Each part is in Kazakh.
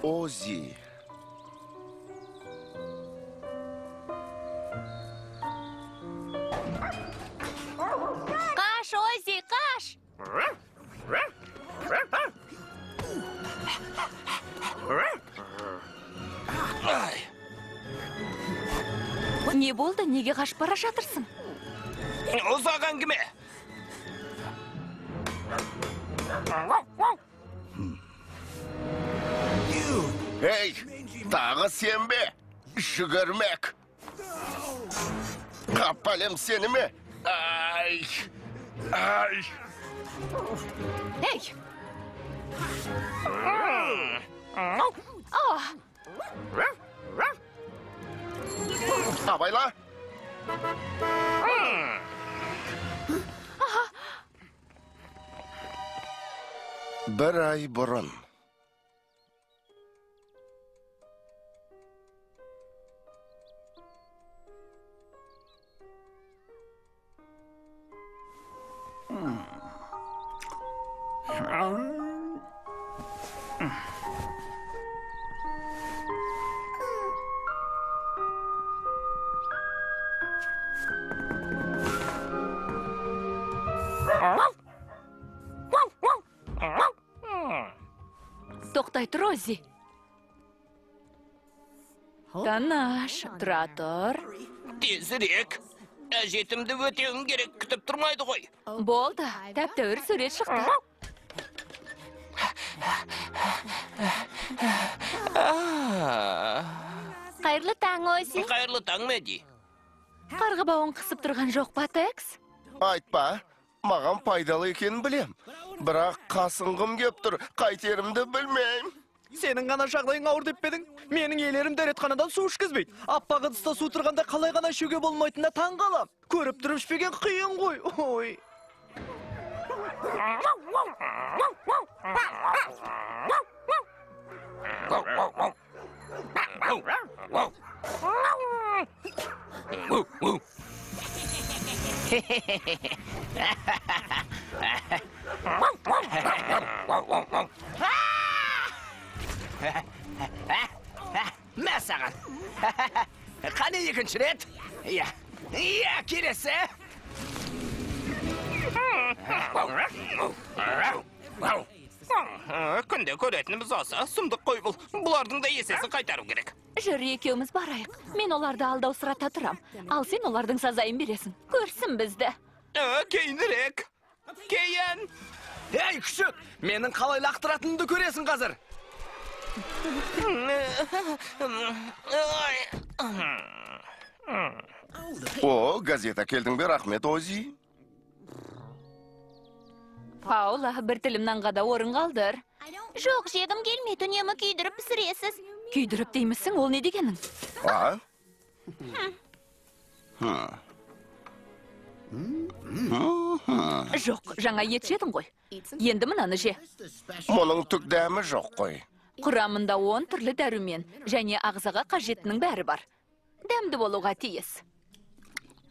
Ozzy. Kaç Ozzy, kaç. Ne oldu? Nege kaçıp bara жатырсың? Uzak әңгіме. Hey, dağı sen be. Şügürmek. Kapalım seni mi? Ay. Ay. Hey! Ah! Abayla. Bir ay burun. To'xtay tur, Ozzy. Tanash, tura tur. Tezірек. Әжетімді өтеуім керек, күтіп тұрмайды ғой. Bo'ldi, tap-tavr surat chiqdi. Xayrli tang, Ozzy. Қайырлы таң, Мәди. Qarg'a bovun qisib turgan жоқ па, Tex? Айтпа, маған пайдалы екенін білем. Бірақ қасыңғым кеп тұр, қайтерімді білмейм. Senin ғана жағдайың ауыр деп бедің? Менің елерім дәретханадан су ішкізбейді. Аппақ ыдыста су тұрғанда қалай ғана ішуге болмайтынына таң қалам. Көріп тұрып ішпеген қиын ғой. Ой. Мә саған. Қане екінші рет? Иә, келесі. Күнде көретініміз осы, сұмдық қой бұл. Бұлардың да есесін қайтару керек. Жүр, екеуміз барайық. Мен оларды алдаусырата тұрам. Ал сен олардың сазайын бересің. Көрсін бізді. Кейінірек. Кейін. Ей, күшік! Менің қалай лақтыратынымды көресің қазір. О, газета келдің бе, рахмет, Озzy. Паула, бір тілімнан қада орын қалдыр. Жоқ, жегім келмейді, үнемі күйдіріп пісіресіз. Күйдіріп деймісің, ол не дегенің? А? Жоқ, жаңа ет жедің ғой. Енді мынаны же. Мұның түк дәмі жоқ қой. Құрамында 10 түрлі дәрумен және ағзаға қажетінің бәрі бар. Дәмді болуға тиіс.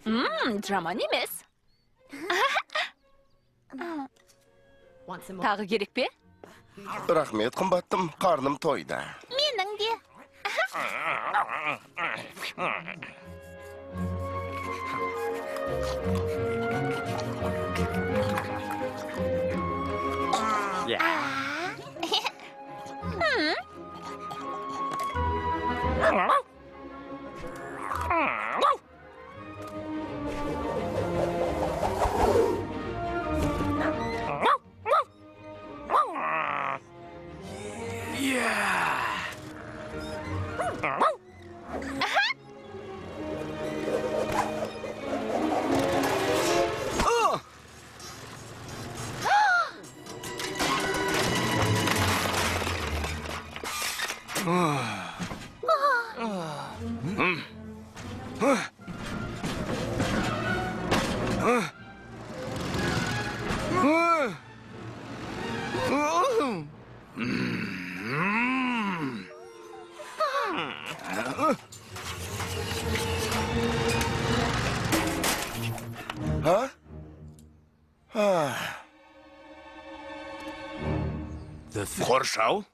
Жаман емес. Тағы керек пе? Рахмет, қымбаттым, қарным тойды. Менің де. Ha? Ha. Қоршау,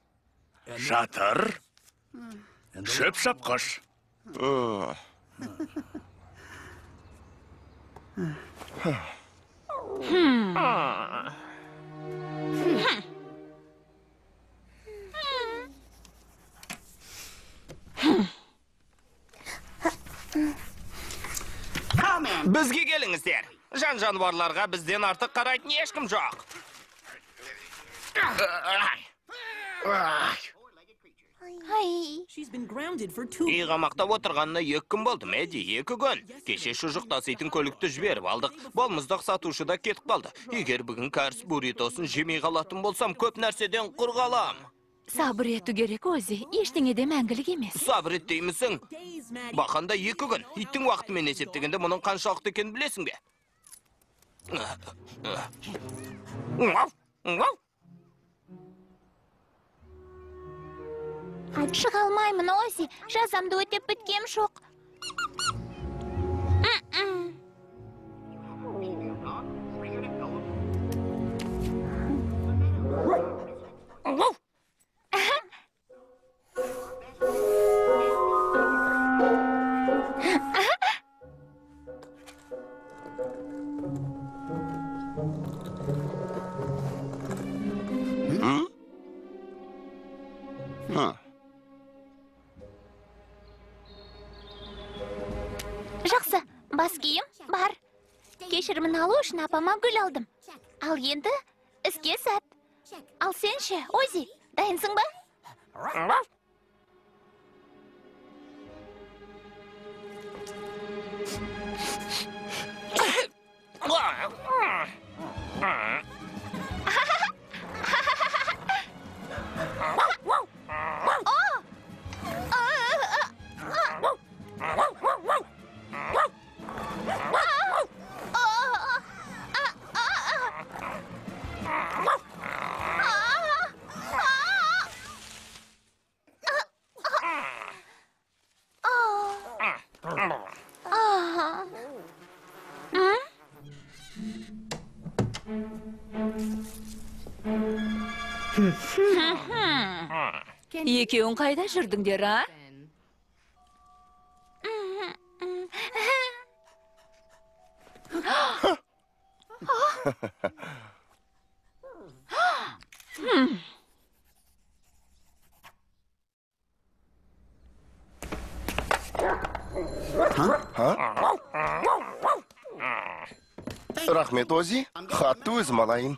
жатыр, шөп шапқыш. Бізге келіңіздер. Жан жануарларға бізден артық қарайтын ешкім жоқ. Ай, Иғамақта отырғанына 2 күн болды, мәди, 2 күн. Кеше шұжық таситын көлікті жіберіп алдық. Болмыздық сатушы да кетіп қалды. Егер бүгін кәріс буритосын жемей қалатын болсам, көп нәрседен құр қалам. сабыр ету керек өзі. Ештеңеде мәңгілік емес. Сабыр ет деймісің? Бақанда 2 күн. Иттің уақытымен есептегенде мұның қаншалықты екенін білесің бе? Шыға алмаймын, Ози. Жазамды өтеп біткем жоқ. Жақсы, бас киім бар. Кешірімін алу үшін апама гүл алдым. Ал енді іске сәт. Ал сен ше, Ози, дайынсың ба? Екеуің қайда жүрдіңдер, а? Рахмет, Ози. Хатты өзім алайын.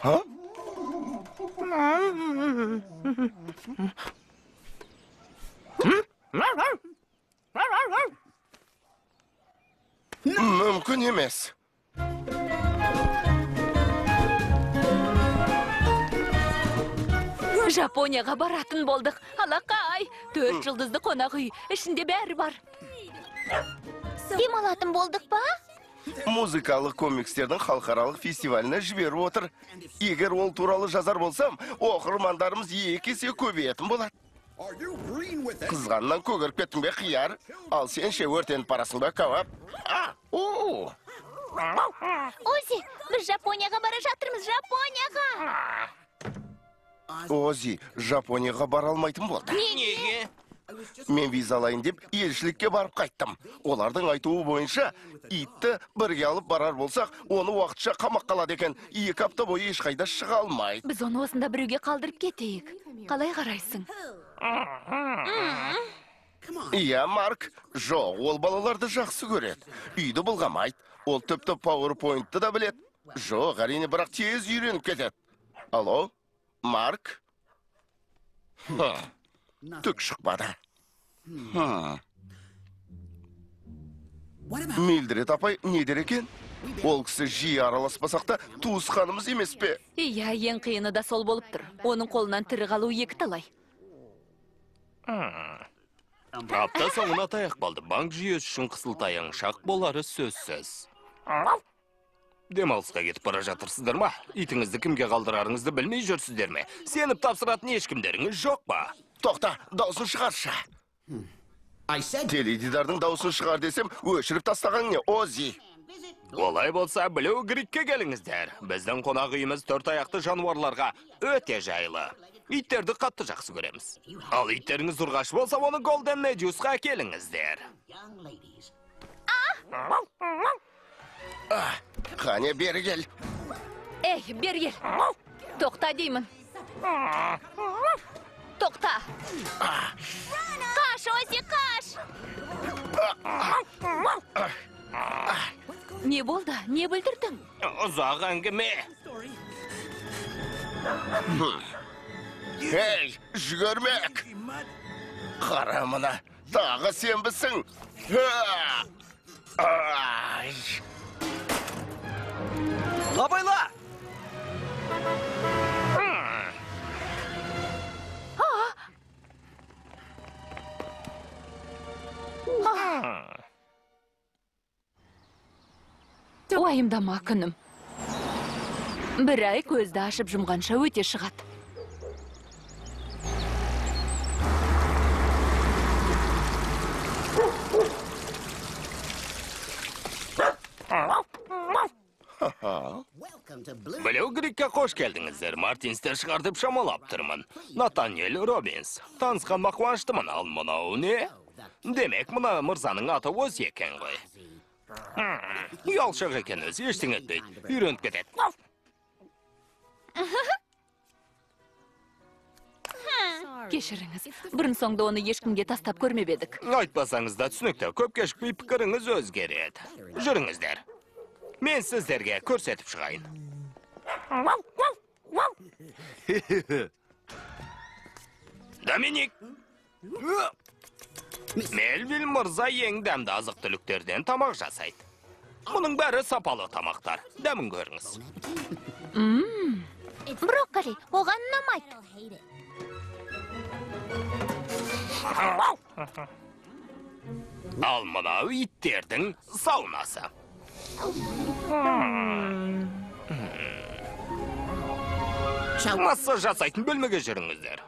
Ha? Мүмкін емес. Жапонияға баратын болдық. Алақай, 4 жылдызды қонақ үй. Ішінде бәрі бар. Демалатын болдық па? Музыкалық комикстердің халықаралық фестиваліне жіберіп отыр. Егер ол туралы жазар болсам, оқырмандарымыз 2 есе көбейетін болады. Қызғаннан көгеріп кеттің бе қияр? Ал сен ше өртеніп барасың ба кәуап? Ози, біз Жапонияға бара жатырмыз, Жапонияға! Ози, Жапонияға бара алмайтын болды. Неге? Мен визалайын деп елшілікке барып қайттым. Олардың айтуы бойынша, итті бірге алып барар болсақ, оны уақытша қамақ қалады екен. 2 апта бойы ешқайда шыға алмайды. Біз оны осында біреуге қалдырып кетейік. Қалай қарайсың? Иә, Марк. Жоқ, ол балаларды жақсы көреді. Үйді бұлғамайды. Ол тіпті PowerPoint-ты да біледі. Жоқ, әрине, бірақ тез үйреніп кетеді. Алло, Марк? Түк шықпады. Милдред апай, не дер екен? Ол кісі жиі араласпасақ та туысқанымыз емес пе? Иә, ең қиыны да сол болып тұр. Оның қолынан тірі қалу 2 талай. Апта соңына таяқ қалды. Банк жүйесі үшін қысылтаяң шақ болары сөзсіз. Демалысқа кетіп бара жатырсыздар ма? Итіңізді кімге қалдырарыңызды білмей жүрсіздер ме? Сеніп тапсыратын ешкімдеріңіз жоқ па? Тоқта, даусын шығаршы. Теледидардың даусын шығар десем, өшіріп тастаған не, Ози? Олай болса, Блю Крикке келіңіздер. Біздің қонақ үйіміз 4 аяқты жануарларға өте жайлы. Иттерді қатты жақсы көреміз. Ал иттеріңіз ұрғаш болса, оны Голден Медюсқа келіңіздер. Қане, бері кел. Эй, бері кел. Тоқта деймін. Тоқта. Қаш, Ози, қаш. Не болды? Не бүлдірдің? Ұзақ әңгіме. Ей, жүгірмек. Қара мұна, тағы сен бісің. Абайла! Уайымдама, күнім. Бір ай көзді ашып жұмғанша өте шығады. Блю Крикке қош келдіңіздер. Мартинстер шығардып шамалап тұрмын. Натаниэль Робинс. Танысқанға қуаныштымын, ал мынау не? Демек, мына мырзаның аты Ози екен ғой. Ұялшақ екен өзі, ештеңе етпейді. Үйреніп кетеді. Кешіріңіз, бұрын соңды оны ешкімге тастап көрмеп едік. Айтпасаңыз да түсінікті, көп кешікпей пікіріңіз өзгереді. Жүріңіздер. Мен сіздерге көрсетіп шығайын. Доминик! Мелвиль мырза ең дәмді азық-түліктерден тамақ жасайды. Мұның бәрі сапалы тамақтар. Дәмін көріңіз. Брокколи, оған ұнамайды. Ал мынау иттердің саунасы. Массаж жасайтын бөлмеге жүріңіздер.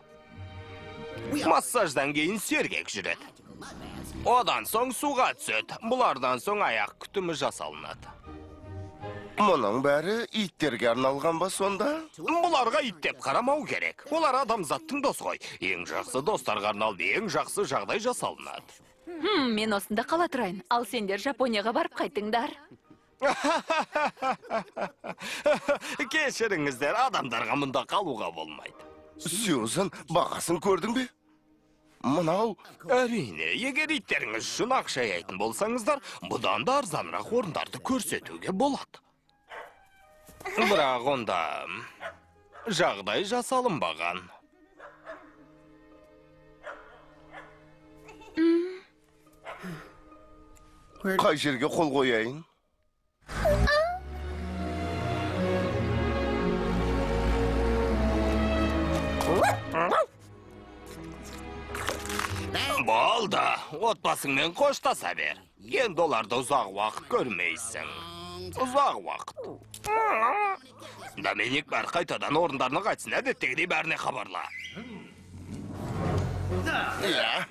Массаждан кейін сергек жүреді. Одан соң суға түседі. Бұлардан соң аяқ күтімі жасалынады. Мұның бәрі иттерге арналған ба сонда? Бұларға ит деп қарамау керек. Олар адамзаттың досы ғой. Ең жақсы достарға арналып, ең жақсы жағдай жасалынады. Мен осында қала тұрайын. Ал сендер Жапонияға барып қайтыңдар. Кешіріңіздер, адамдарға мұнда қалуға болмайды. Сьюзан, бағасын көрдің бе? Мынау... Әрине, егер иттеріңіз үшін ақша аяйтын болсаңыздар, бұдан да арзанырақ орындарды көрсетуге болады. Бірақ онда жағдай жасалынбаған. Қай жерге қол қояйын? Болды, отбасыңмен қоштаса бер. Енді оларды ұзақ уақыт көрмейсің. Ұзақ уақыт. Доминик, бәр қайтадан орындарына қайтсын, әдеттегідей бәріне хабарла. Иә.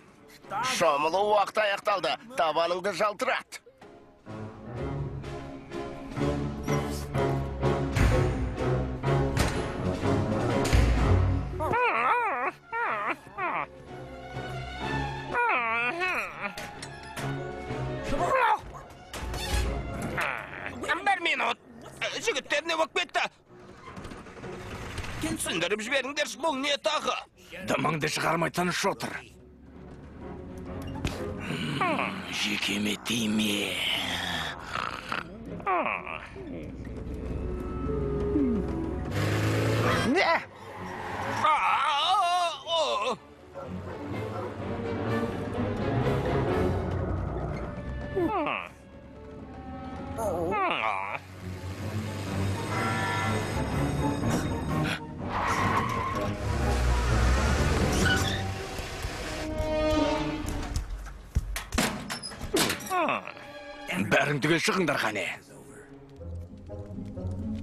Шомылу уақыт аяқталды. Табаныңды жалтырат. Бір минут. Жігіттер не болып кетті? Түсіндіріп жіберіңдерші, бұл не тағы? Дымыңды шығармай тыныш отыр. Жекеме тиме. Не? Бәрің түгел шығыңдар қане.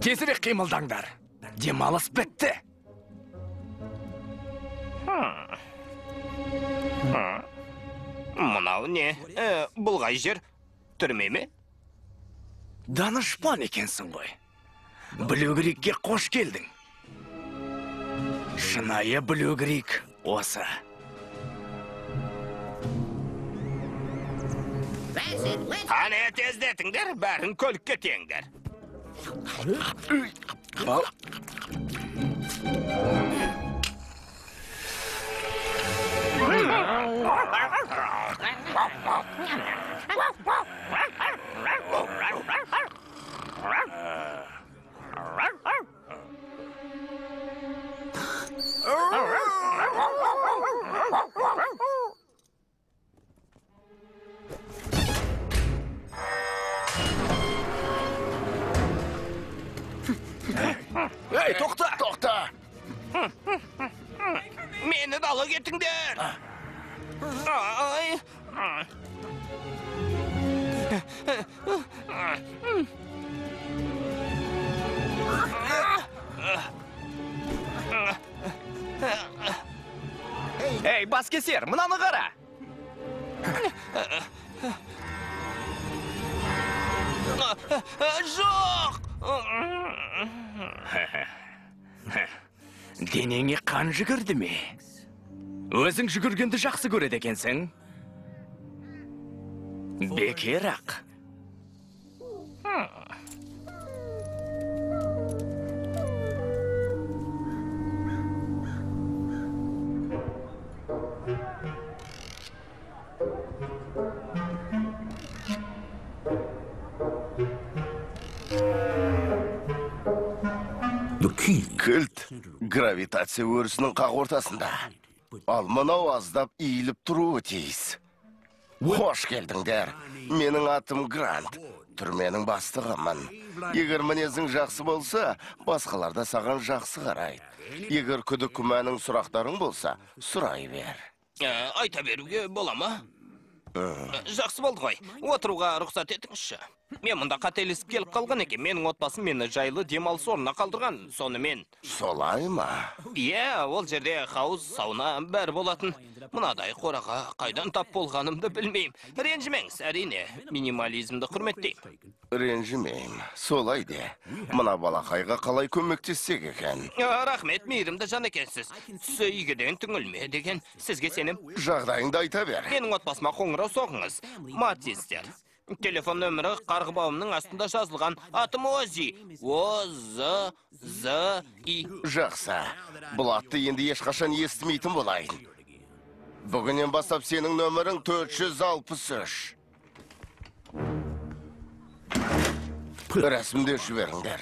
Тезірек қимылдаңдар. Демалыс бітті. Мынау не? Бұл қай жер? Түрме ме? Данышпан екенсің ғой. Блюгрикке қош келдің. Шынайы Блюгрик осы. Қане тездетіңдер, бәрін көлікке теңдер. Ей, тоқта! Тоқта! Мені дала кетіңдер! Ай! Ей, баскесер, мынаны қара. Жоқ! Денеңе қан жүгірді ме? Өзің жүгіргенді жақсы көреді екенсің? Бекер ақ. Кілт гравитация өрісінің қақ ортасында. Ал мынау аздап иіліп тұруы тиіс. Хош келдіңдер. Менің атым Грант. Түрменің бастығымын. Егер мінезің жақсы болса, басқалар да саған жақсы қарайды. Егер күдік күмәнің сұрақтарың болса, сұрай бер. Айта беруге бола ма? Жақсы болды ғой. Отыруға рұқсат етіңізші. Мен мұнда қателесіп келіп қалған екен. Менің отбасым мені жайлы демалыс орнына қалдырған. Сонымен. Солай ма? Иә, ол жерде хауыз, сауна бәрі болатын. Мынадай қораға қайдан тап болғанымды білмеймін. Ренжімеңіз, әрине, минимализмді құрметтеймін. Ренжімеймін. Солай де. Мына балақайға қалай көмектессек екен? Рахмет, мейірімді жан екенсіз. Түсі игіден түңілме деген сізге сенім. Жағдайыңды айта бер. Менің отбасыма қоңырау соғыңыз. Матистер. Телефон нөмірі қарғыбауымның астында жазылған. Атым Ози. О-З-З-И. Жақсы. Бұл атты енді ешқашан естімейтін болайын. Бүгінен бастап сенің нөмірің 463. Рәсімде жіберіңдер.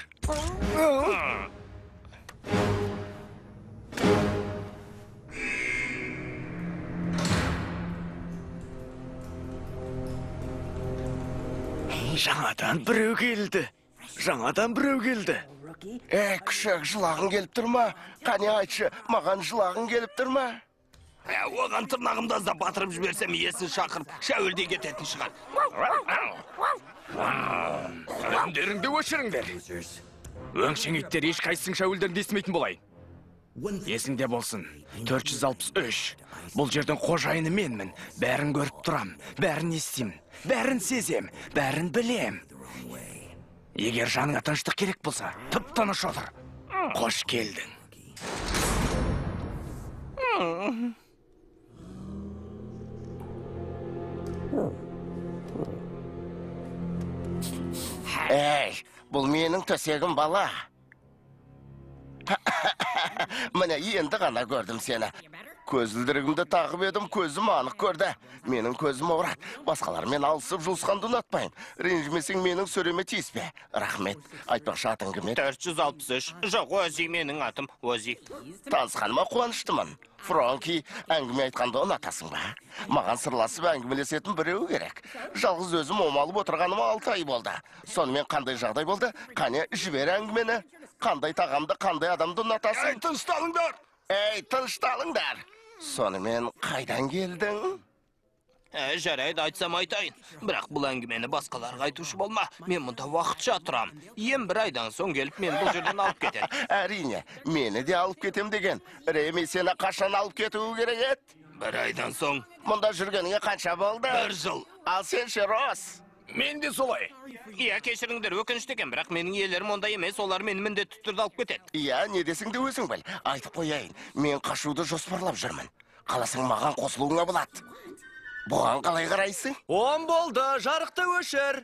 Жаңадан біреу келді. Күшек, жылағың келіп тұр ма? Қане айтшы, маған жылағың келіп тұр ма? Оған тырнағымды аздап батырып жіберсем, иесін шақырып, шәуілдей кететін шығар. Өндеріңді өшіріңдер. Өңшең иттер ешқайсың шәуілдерінде естімейтін болайын. Есіңде болсын, 463. Бұл жердің қожайыны менмін. Бәрін көріп тұрам, бәрін естимін, бәрін сезем, бәрін білем. Егер жаныңа тыныштық керек болса, тып-тыныш отыр. Қош келдің. Әй, бұл менің төсегім бала. Міне енді ғана көрдім сені. Көзілдірігімді тағып едім, көзім анық көрді. Менің көзім ауырады. Басқалармен алысып жұлысқанды ұнатпайын. Ренжімесең менің сөреме тиіспе. Рахмет. Айтпақшы атың кім еді? 463. Жоқ, Ози менің атым. Ози. Танысқаныма қуаныштымын. Фронки, әңгіме айтқанды ұнатасың ба? Маған сырласып әңгімелесетін біреу керек. Жалғыз өзім омалып отырғаныма 6 ай болды. Сонымен қандай жағдай болды? Қане, жібер әңгімені. Қандай тағамды, қандай адамды ұнатасың? Тынышталыңдар! Тынышталыңдар! Сонымен қайдан келдің? Жарайды, айтсам айтайын. Бірақ бұл әңгімені басқаларға айтушы болма. Мен мұнда уақытша тұрам. Ем бір айдан соң келіп, мен бұл жерден алып кетем. Әрине, мені де алып кетем деген. Реми сені қашан алып кетуі керек еді? Бір айдан соң. Мұнда жүргеніңе қанша болды? 1 жыл. Ал сен ше, Рос? Мен де солай. Иә, кешіріңдер, өкінішті екен, бірақ менің иелерім онда емес, олар мені міндетті түрде алып кетеді. Иә, не десің де өзің біл. Айтып қояйын, мен қашуды жоспарлап жүрмін. Қаласың маған қосылуыңа болады. Бұған қалай қарайсың? 10 болды, жарықты өшір.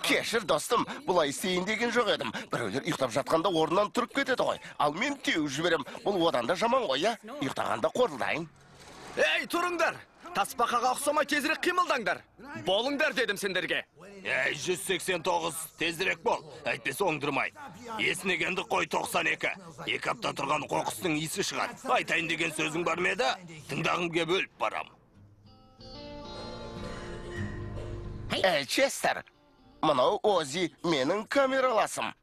Кешір, достым, бұлай істейін деген жоқ едім. Біреулер ұйықтап жатқанда орнынан тұрып кетеді ғой. Ал мен теуіп жіберем. Бұл одан да жаман ғой, я? Ұйықтағанда қорылдайын. Ей, тұрыңдар! Тасбақаға ұқсамай тезірек қимылдаңдар. Болыңдар дедім сендерге. Ей, 189, тезірек бол. Әйтпесе оңдырмай. Есінегенді қой 92. 2 апта тұрған қоқыстың иісі шығады. Айтайын деген сөзің бар ма еді? Тыңдағымға бөліп барам. Эй, Честер, мынау Ози менің камераласым.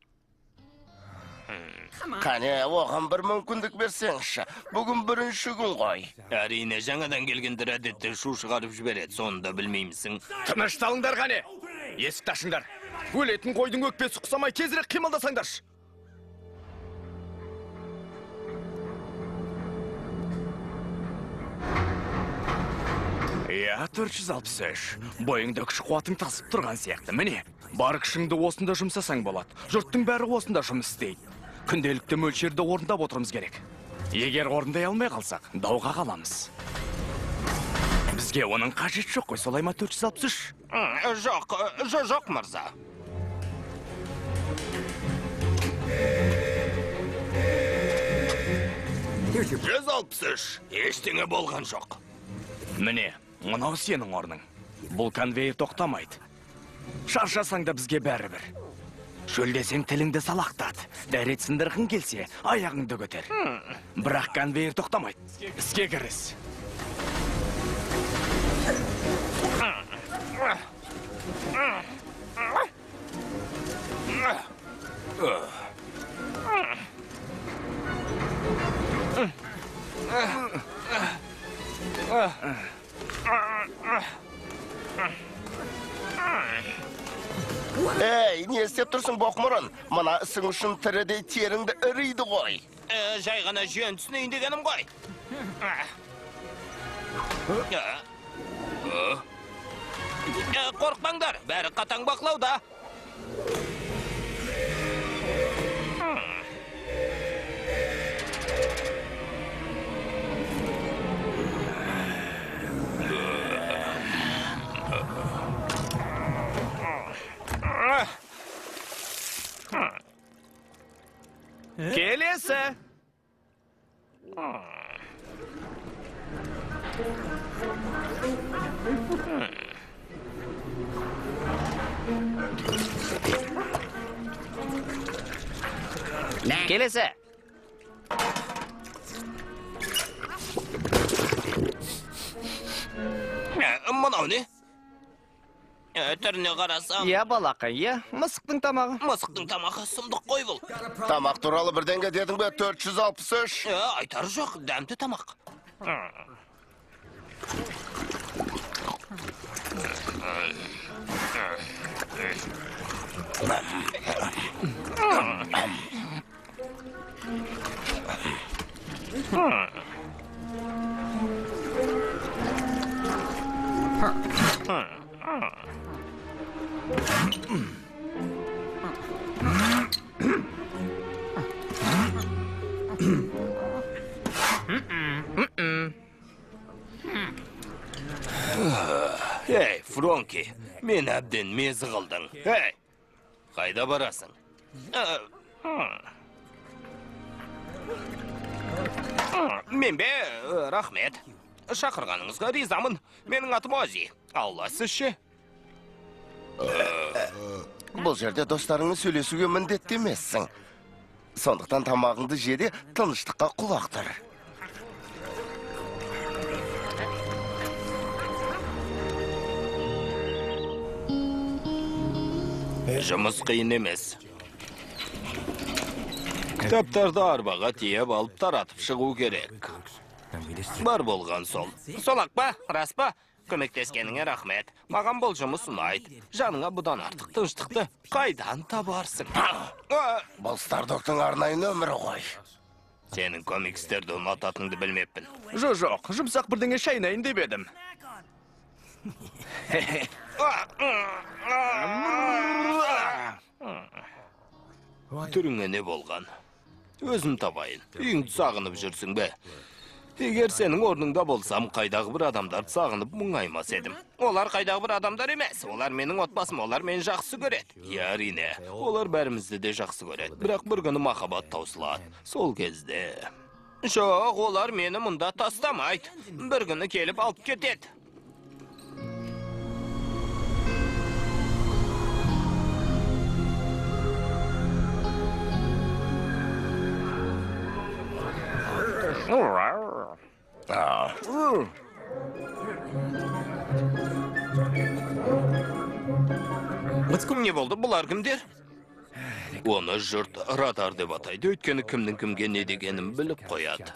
Қане, оған бір мүмкіндік берсеңші. Бүгін бірінші күн ғой. Әрине, жаңадан келгендер әдетте шу шығарып жібереді, соны да білмеймісің. Тынышталыңдар қане. Есікті ашыңдар. Өлетін қойдың өкпесі құсамай тезірек қимылдасаңдаршы. Иә, 463. Бойыңда күш қуатың тасып тұрған сияқты. Міне, бар күшіңді осында жұмсасаң болады. Жұрттың бәрі осында жұмыс істейді. Күнделікті мөлшерді орындап отырмыз керек. Егер орындай алмай қалсақ, дауға қаламыз. Бізге оның қажет жоқ қой, солай ма 463? Жоқ, мырза. Ештеңе болған жоқ. Міне, мынау сенің орның. Бұл конвейер тоқтамайды. Шаршасаң да бізге бәрібір. Шөлдесең тіліңді салақтат. Дәрет сындырғың келсе, аяғыңды көтер. Бірақ конвейер тоқтамайды. Іске кіріс. Ей, не істеп тұрсың боқмұрын? Мына ісің үшін тірідей теріңді үрейді ғой. Жай ғана жүйен түсінейін дегенім ғой. Қорқпаңдар, бәрі қатаң бақылауда. Келесі. Келесі. Мынау не? Түріне қарасам. Иә, балақай, иә. Мысықтың тамағы. Мысықтың тамағы сұмдық қой бұл. Тамақ туралы бірдеңе дедің бе 463? Айтар жоқ, дәмді тамақ. Ей, Фронки, мен әбден мезі қылдың. Ей, қайда барасың? Мен бе, рахмет. Шақырғаныңызға ризамын. Менің атым Ози. Алла сіз ше? Бұл жерде достарыңмен сөйлесуге міндетті емессің. Сондықтан тамағыңды жеде тыныштыққа құлақ тұр. Жұмыс қиын емес. Кітаптарды арбаға тиеп алып таратып шығу керек. Бар болған сол. Солақ па, рас па? Көмектескеніңе рахмет. Маған бұл жұмыс ұнайды. Жаныңа бұдан артық тыныштықты қайдан табарсың? Бұл Стардоктың арнайы нөмірі ғой. Сенің комикстерді ұнататынды білмеппін. Жоқ, жұмсақ бірдеңе шайнайын деп едім. Түріңе не болған? Өзім табайын. Үйіңді сағынып жүрсің бе? Егер сенің орныңда болсам, қайдағы бір адамдарды сағынып мұңаймас едім. Олар қайдағы бір адамдар емес. Олар менің отбасым, олар мені жақсы көреді. Әрине, олар бәрімізді де жақсы көреді. Бірақ бір күні махаббат таусылады. Сол кезде... Жоқ, олар мені мұнда тастамайды. Бір күні келіп алып кетеді. Не болды, бұлар кімдер? Оны жұрт радар деп атайды, өйткені кімнің кімге не дегенін біліп қояды.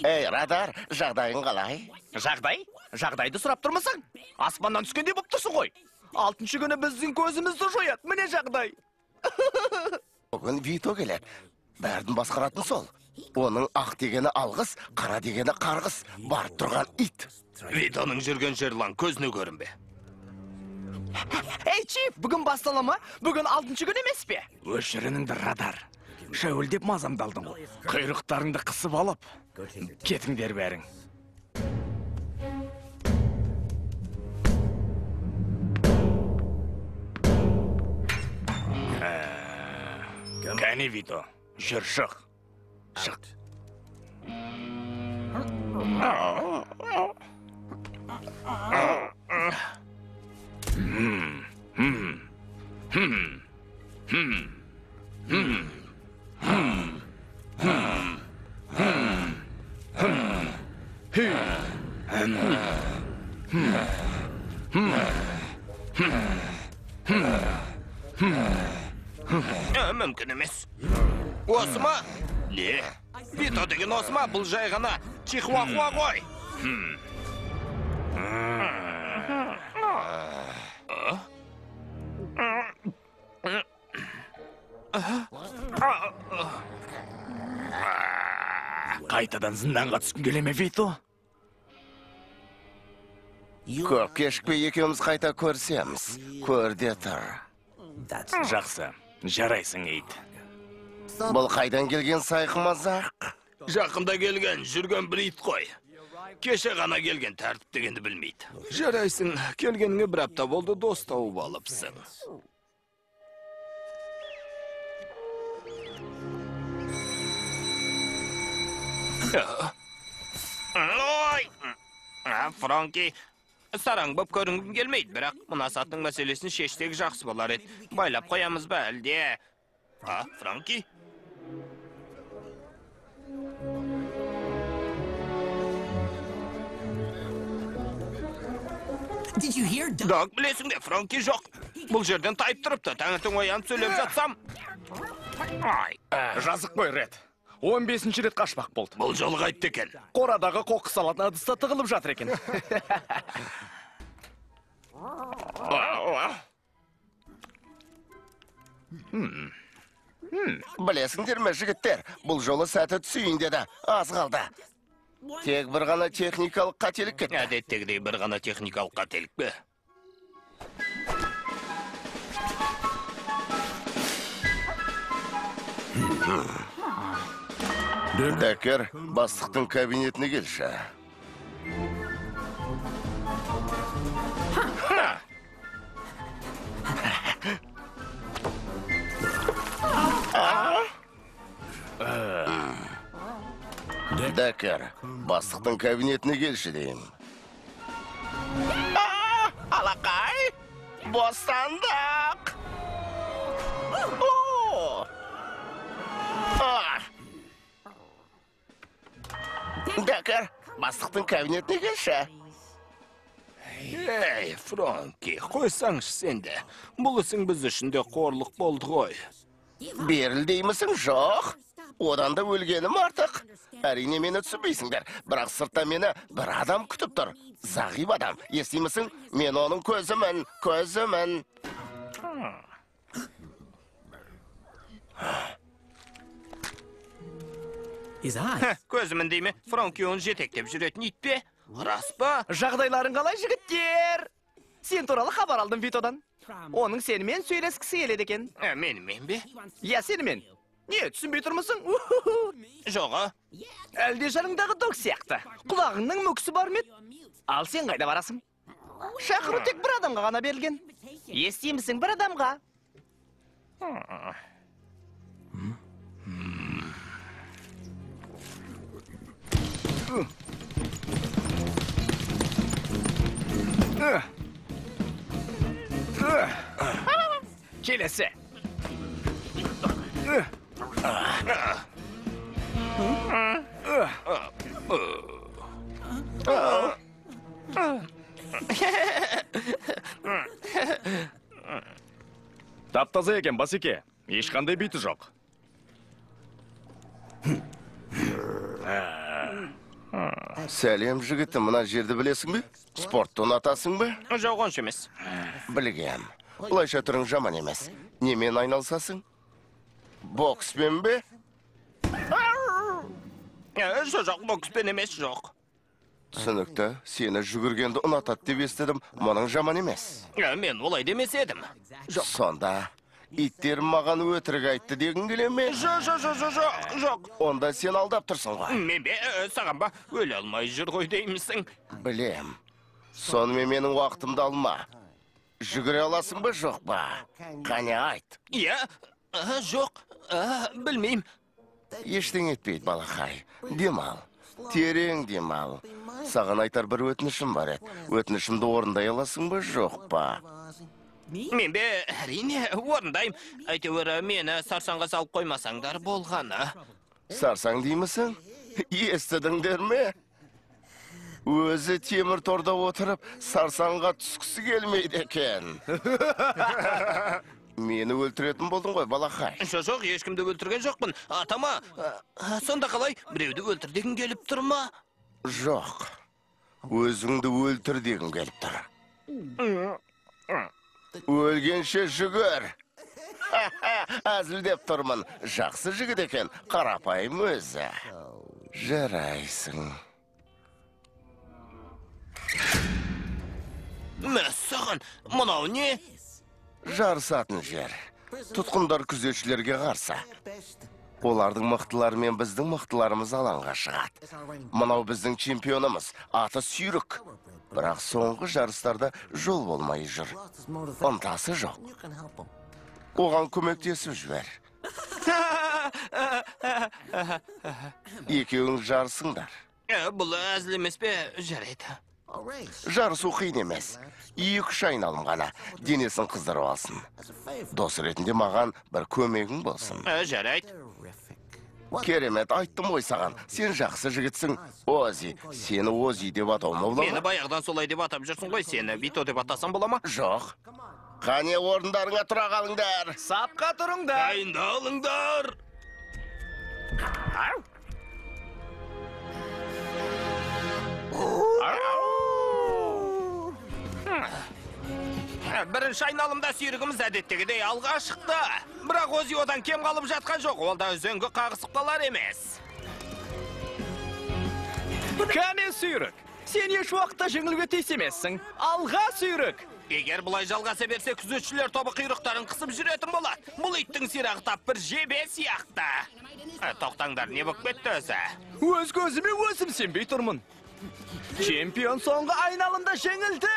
Ей, радар, жағдайың қалай? Жағдай? Жағдайды сұрап тұрмысың? Аспаннан түскенде болып тұрсың ғой. 6-шы күні біздің көзімізді жояды, міне жағдай. Бүгін Вито келеді. Бәрдің басқаратын сол. Оның ақ дегені алғыс, қара дегені қарғыс. Барып тұрған ит. Витоның жүрген жерлан көзіне көрінбе. Ей, Чиф, бүгін басталама? Бүгін 6-шы күн емес пе? Өшірініңді, радар. Шәуілдеп мазамдалдың ғой. Құйрықтарыңды қысып алып. Кетіңдер бәрің. Кәне, Вито, жүр шық. Шық. Мүмкін емес. Осы ма? Не? Вито деген осы ма? Бұл жай ғана чихуахуа ғой. Қайтадан зынданға түскін келе ме, Вито? Көп кешікпей екеуміз қайта көрсеміз. Көрде тұр. Жақсы, жарайсың, ит. Бұл қайдан келген сайқымазақ? Жақында келген, жүрген бір ит қой. Кеше ғана келген, тәртіп дегенді білмейді. Жарайсың, келгеніңе бір апта болды, дос тауып алыпсың. Ой! Франки, сараң боп көрінгім келмейді, бірақ мұна саттың мәселесін шештегі жақсы болар еді. Байлап қоямыз ба, әлде? Франки? Дог, білесің де, Франки жоқ. Бұл жерден тайып тұрыпты, таңертең оянып сөйлеп жатсам. Жазық қой, Ред. 15-ші рет қашпақ болды. Бұл жолы қайтты екен. Қорадағы қоқыс салатын ыдыста тығылып жатыр екен. Білесіңдер ме, жігіттер, бұл жолы сәті түсейін деді, аз қалды. Тек бір ғана техникалық қателік кетті. Әдеттегідей бір ғана техникалық қателік бе? Дәкер, бастықтың кабинетіне келші. Декер, бастықтың кабинетіне келші дейім. Алақай, бостандық! Декер, бастықтың кабинетіне келші. Ей, Фронки, қойсаңшы сенде. Бұл ісің біз үшін де қорлық болды ғой. Беріл деймісің? Жоқ. Одан да өлгенім артық. Әрине мені түсінбейсіңдер, бірақ сыртта мені бір адам күтіп тұр. Зағип адам, естимісің? Мен оның көзімін. Көзімін дейме, Фронки оны жетектеп жүретін ит пе? Рас па? Жағдайларың қалай, жігіттер? Сен туралы хабар алдым Витодан. Оның сенімен сөйлескісі келеді екен. Менімен бе? Я сенімен. Не, түсінбей тұрмысың? Жоға. Әлде жаныңдағы дог сияқты. Құлағыңның мүкісі бар мед? Ал сен қайда барасың? Шақыру тек бір адамға ғана берілген. Естимісің бір адамға? Келесі. Тап-таза екен, Басеке. Ешқандай бейті жоқ. Сәлем, жігітім, мына жерді білесің бе? Спортты ұнатасың бе? Жоқ, онша емес. Білгем. Бұлайша түрің жаман емес. Немен айналсасың? Бокспен бе? Жоқ, бокспен емес, жоқ. Түсінікті, сені жүгіргенді ұнатады деп естідім, мұның жаман емес. Мен олай демес едім. Сонда, иттер маған өтірік айтты дегің келе ме? Жоқ. Онда сен алдап тұрсың ғой. Мен бе, саған ба, өле алмай жүр ғой деймісің. Білем. Сонымен менің уақытымды алма. Жүгіре аласың ба, жоқ ба? Қане айт. Иә, жоқ, білмейм. Ештен етпейді, балақай. Демал. Терең демал. Саған айтар бір өтінішім бар еді. Өтінішімді орындай аласың ба, жоқ па? Мен бе, әрине, орындайым. Әйтеуір, мені сарсаңға салып қоймасаңдар болғаны. Сарсаң деймісің? Естідіңдер ме? Өзі темір торда отырып, сарсаңға түскісі келмейді екен. Мені өлтіретін болдың ғой, балақай. Жоқ, ешкімді өлтірген жоқпын. Атама, сонда қалай, біреуді өлтір дегің келіп тұр ма? Жоқ. Өзіңді өлтір дегім келіп тұр. Өлгенше жүгір. Әзілдеп тұрмын. Жақсы жігіт екен, қарапайым өзі. Жарайсың. Мәссаған, мұнау не? Жарысатын жер. Тұтқындар күзетшілерге қарсы. Олардың мықтылары мен біздің мықтыларымыз алаңға шығады. Мынау біздің чемпионымыз, аты Сүйрік. Бірақ соңғы жарыстарда жол болмай жүр. Ынтасы жоқ. Оған көмектесіп жібер. Екеуің жарысыңдар. Бұл әзіл емес пе, жарайды. Жарысу қиын емес. 2-3 айналым ғана денесін қыздырып алсын. Дос ретінде маған бір көмегің болсын. Жарайды. Керемет, айттым ғой саған. Сен жақсы жігітсің. Ози, сені Ози деп атауыма бола ма? Мені баяғыдан солай деп атап жүрсің ғой, сені Вито деп атасам бола ма? Жоқ. Қане орындарыңа тұра қалыңдар. Сапқа тұрыңдар. Дайындалыңдар. Бірінші айналымда Сүйрігіміз әдеттегідей алға шықты. Бірақ Ози одан кем қалып жатқан жоқ, ол да үзеңгі қағысып қалар емес. Кәне Сүйрік, сен еш уақытта жеңілге тиіс-емессің. Алға Сүйрік. Егер бұлай жалғаса берсе, күзетшілер тобы құйрықтарын қысып жүретін болады. Бұл иттің сирағы тап бір жебе сияқты. Тоқтаңдар, не болып кетті өзі? Өз көзіме өзім сенбей тұрмын. Чемпион соңғы айналымда жеңілді.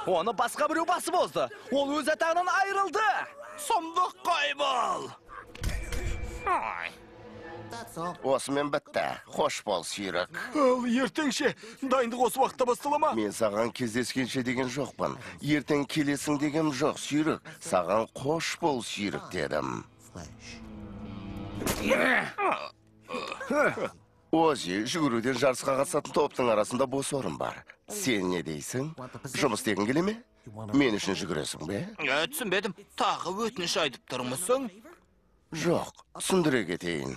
Оны басқа біреу басып озды. Ол өз атағынан айырылды. Сұмдық қой бұл. Осымен бітті. Қош бол, сүйрік. Ал ертеңше дайындық осы уақытта бастала ма? Мен саған кездескенше деген жоқпын. Ертең келесің дегем жоқ, сүйрік. Саған қош бол, сүйрік дедім. Ози, жүгіруден жарысқа қатысатын топтың арасында бос орын бар. Сен не дейсің? Жұмыс істегің келе ме? Мен үшін жүгіресің бе? Түсінбедім. Тағы өтініш айтып тұрмысың? Жоқ, түсіндіре кетейін.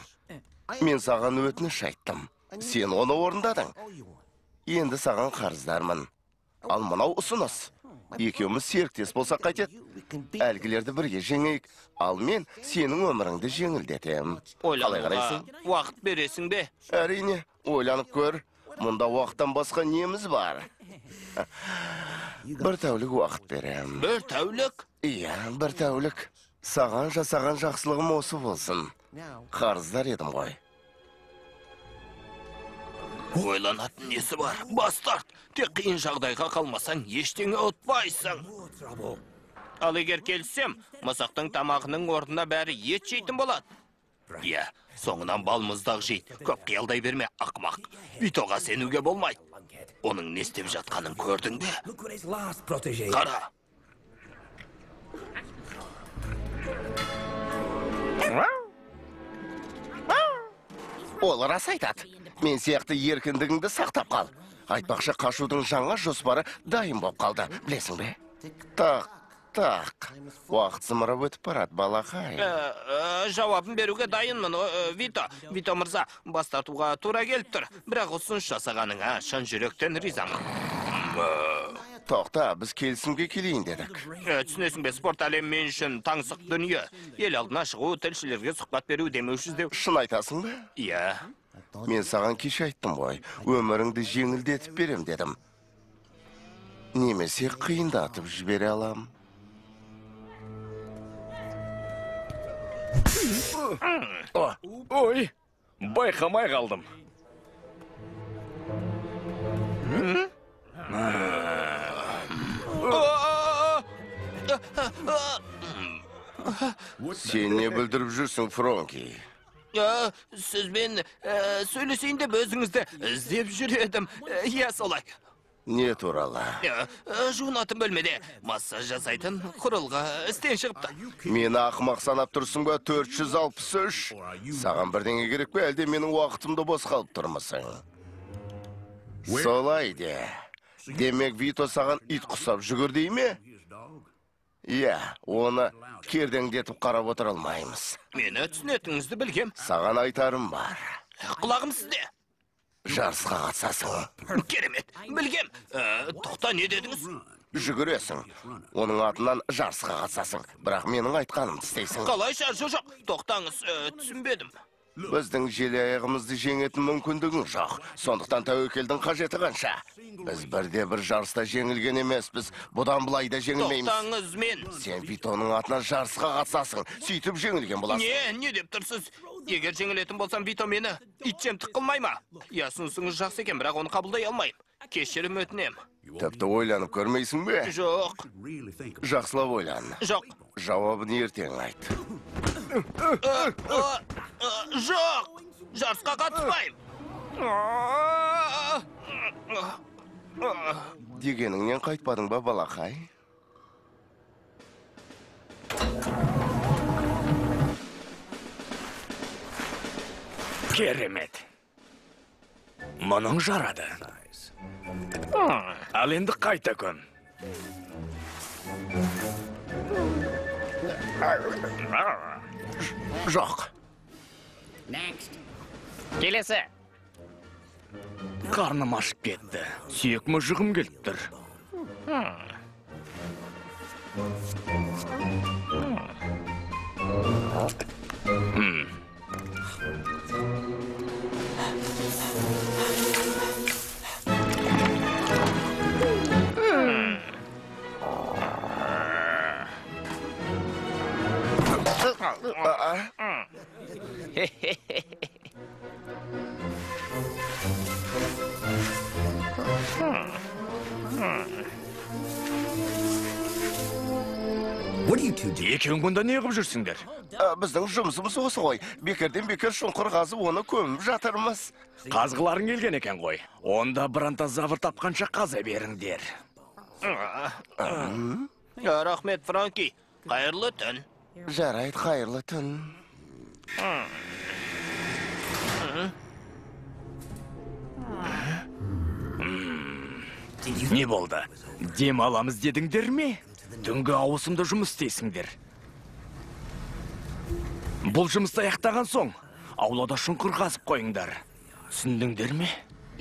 Мен саған өтініш айттым. Сен оны орындадың. Енді саған қарыздармын. Ал мынау ұсыныс. Екеуміз серіктес болсақ қайтеді. Әлгілерді бірге жеңейік. Ал мен сенің өміріңді жеңілдетем. Қалай қарайсың? Уақыт бересің бе? Әрине, ойланып көр. Мұнда уақыттан басқа неміз бар? Бір тәулік уақыт берем. Бір тәулік? Иә, бір тәулік. Саған жасаған жақсылығым осы болсын. Қарыздар едім ғой. Ойланатын несі бар? Бас тарт. Тек қиын жағдайға қалмасаң, ештеңе ұтпайсың. Ал егер келсем, мысықтың тамағының орнына бәрі ет жейтін болады. Иә, соңынан балмұздақ жейді. Көп қиялдай берме, ақымақ. Витоға сенуге болмайды. Оның не істеп жатқанын көрдің бе? Қара. Ол рас айтады. Мен сияқты еркіндігіңді сақтап қал. Айтпақшы, қашудың жаңа жоспары дайын болып қалды. Білесің бе? Так. Уақыт зымырап өтіп барады, балақай. Жауабын беруге дайынмын, Вито мырза, бас тартуға тура келіп тұр. Бірақ ұсыныс жасағаныңа шын жүректен ризамын. Тоқта, біз келісімге келейін дедік. Түсінесің бе, спорт әлем мен үшін таңсық дүние. Ел алдына шығу, тілшілерге сұхбат беру демеушіздеу. Шын айтасың ба? Иә. Мен саған кеше айттым ғой, өміріңді жеңілдетіп берем дедім. Немесе қиындатып жібере алам. Ой, байқамай қалдым. Сен не бүлдіріп жүрсің, Фронки? Сізбен сөйлесейін деп өзіңізді іздеп жүредім. Иә, солай. Не туралы? Жуынатын бөлмеде массаж жасайтын құрылғы істен шығыпты. Мені ақымақ санап тұрсың ба, 463? Саған бірдеңе керек пе, әлде менің уақытымды бос қалып тұрмысың? Солай де. Демек, Вито саған ит құсап жүгір дей ме? Иә, оны кердеңдетіп қарап отыр алмаймыз. Мені түсінетіңізді білгем. Саған айтарым бар. Құлағым сізде. Жарысқа қатысасың. Керемет, білгем. Тоқта, не дедіңіз? Жүгіресің. Оның атынан жарысқа қатысасың. Бірақ менің айтқанымды істейсің. Қалайша, жоқ. Тоқтаңыз, түсінбедім. Біздің желі аяғымызды жеңетін мүмкіндігің жоқ. Сондықтан тәуекелдің қажеті қанша. Біз бірде бір жарыста жеңілген емеспіз. Бұдан былай да жеңілмейміз. Тоқтаңыз, мен. Сен Витоның атынан жарысқа қатысасың. Сөйтіп жеңілген боласың. Не деп тұрсыз? Егер жеңілетін болсам, Вито мені итжемтік қылмай ма? Я, ұсынысыңыз жақсы екен, бірақ оны қабылдай алмайым. Кешірім өтінем. Тіпті ойланып көрмейсің бе? Жоқ. Жақсылап ойлан. Жоқ. Жауабын ертең айт. Жоқ. Жарысқа қатыспайым. Дегеніңнен қайтпадың ба, балақай? Керемет. Мұның жарады. Ал енді қайта көн. Жоқ. Келесі. Қарным ашып кетті. Сүйек мұжығым келіп тұр. Екеуің бұнда не қып жүрсіңдер? Біздің жұмысымыз осы ғой. Бекерден бекер шұңқыр қазып оны көміп жатырмыз. Қазғыларың келген екен ғой. Онда бронтозавр тапқанша қаза беріңдер. Рахмет, Франки. Қайырлы түн. Жарайды, қайырлы түн. Не болды? Дем аламыз дедіңдер ме? Түнгі ауысымда жұмыс істейсіңдер. Бұл жұмысты аяқтаған соң, аулада шұңқыр қазып қойыңдар. Түсіндіңдер ме?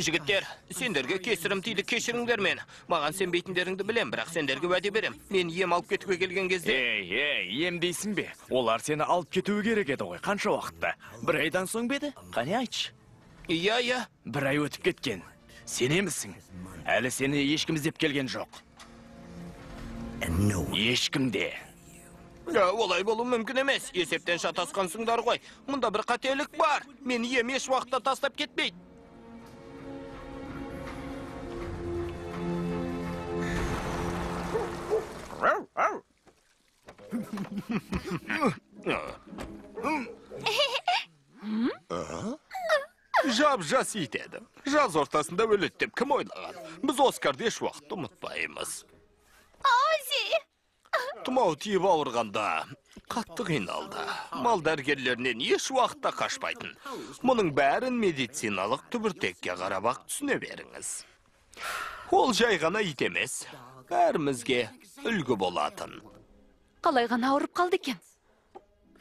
Жігіттер, сендерге кесірім тиді, кешіріңдер мені. Маған сенбейтіндеріңді білем, бірақ сендерге уәде берем. Мен ем алып кетуге келген кезде... Ем дейсің бе? Олар сені алып кетуі керек еді ғой. Қанша уақытта? Бір айдан соң беді? Қане айтшы? Иә. Бір ай өтіп кеткен. Сенемісің? Әлі сені ешкім іздеп келген жоқ. Ешкімде. Олай болу мүмкін емес. Есептен шатасқансыңдар ғой. Мұнда бір қателік бар. Мен ем еш уақытта тастап кетпейді. Жап-жас ит еді. Жаз ортасында өледі деп кім ойлаған? Біз Оскарды еш уақытты ұмытпаймыз. Ози! Тұмау тиіп ауырғанда қатты қиналды. Мал дәрігерлерінен еш уақытта қашпайтын. Мұның бәрін медициналық түбіртекке қарап-ақ түсіне беріңіз. Ол жай ғана ит емес. Бәрімізге үлгі болатын. Қалай ғана ауырып қалды екен?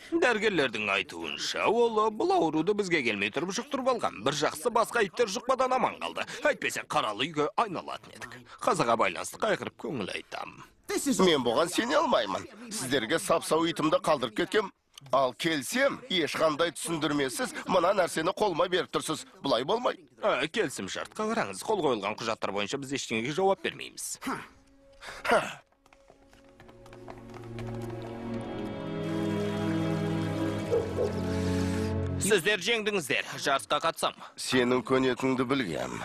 Дәрігерлердің айтуынша, ол бұл ауруды бізге келмей тұрып жұқтырып алған. Бір жақсы басқа иттер жұқпадан аман қалды. Әйтпесе қаралы үйге айналатын едік. Қазаға байланысты қайғырып көңіл айтам. Мен бұған сене алмаймын. Сіздерге сапсау итімді қалдырып кеткем. Ал келсем, ешқандай түсіндірмесіз, мына нәрсені қолыма беріп тұрсыз. Бұлай болмай. Келсім шартқа қараңыз. Қол қойылған құжаттар бойынша біз ештеңеге жауап бермейміз. Сіздер жеңдіңіздер, жарысқа қатсам. Сенің көнетіңді білгем.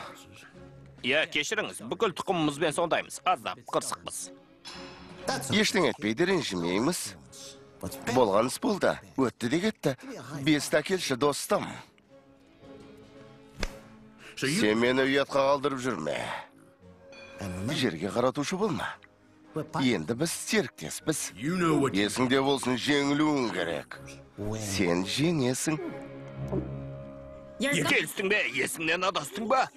Кешіріңіз, бүкіл тұқымымызбен сондаймыз, аздап қырсықпыз. Ештің етпейді, ренжімейміз. Болған іс болды, өтті де кетті. Бесті әкелші, достым. Сен мені ұятқа қалдырып жүрме. Жерге қаратушы болма. Енді біз серіктеспіз. Есіңде болсын, жеңілуің керек. Сен жеңесің. Келістің бе, есіңнен адастың ба?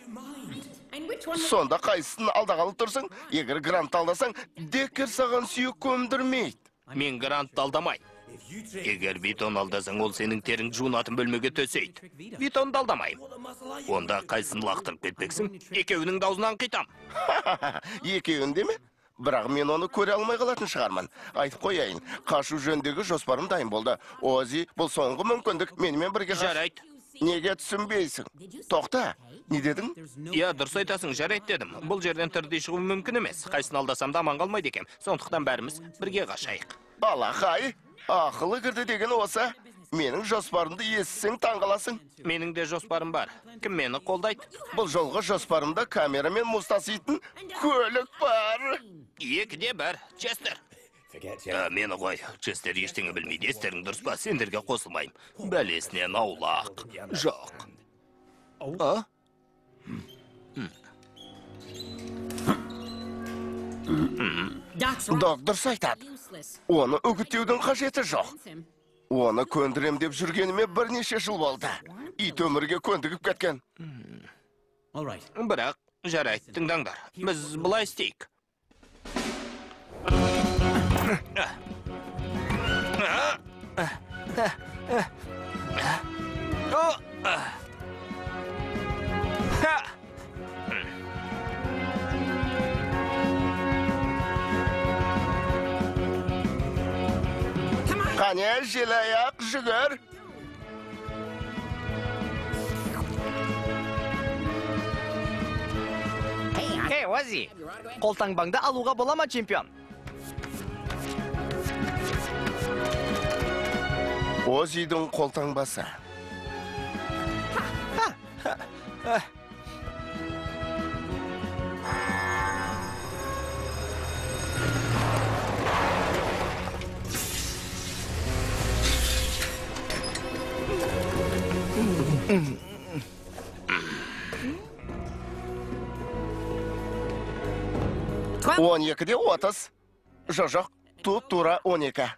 Сонда қайсысын алдағалы тұрсың? Егер грант алдасаң, Деккер саған сүйек көмдірмейді. Мен грантты алдамай. Егер бетон алдасаң, ол сенің терің жуынатын бөлмеге төсейді. Бетонды алдамайым. Онда қайсын лақтырып кетпексің? Екеуінің даузынан қитам. Екеуінде ме? Бірақ мен оны көре алмай қалатын шығармын. Айтып қояйын, қашу жөндегі жоспарым дайын болды. Ози, бұл соңғы мүмкіндік, менімен бірге қаш. Жарайды. Неге түсінбейсің? Тоқта, не дедің? Дұрыс айтасың, жарайды дедім. Бұл жерден тірідей шығу мүмкін емес. Қайсын алдасам да аман қалмайды екем. Сондықтан бәріміз бірге қашайық. Алақай, ақылы кірді деген осы. Менің жоспарымды естісең таңғаласың. Менің де жоспарым бар. Кім мені қолдайды? Бұл жолғы жоспарымда камера мен мұстаситын көлік бар. Екіде бар, Честер. Мені қой, Честер ештеңе білмейді, естерің дұрыс па, сендерге қосылмайым. Бәлесінен аулақ. Жоқ. Доктор айтады. Оны үгіттеудің қажеті жоқ. Оны көндірем деп жүргеніме бірнеше жыл болды. Ит өмірге көндігіп кеткен. Бірақ, жарайды, тыңдаңдар. Біз бұлай істейік. Қане, желаяқ жүгір. Ози, қолтаңбаңды алуға бола ма, чемпион? Озидің қолтаңбасы. 12-де 30. Жоқ, тура 12. Ә?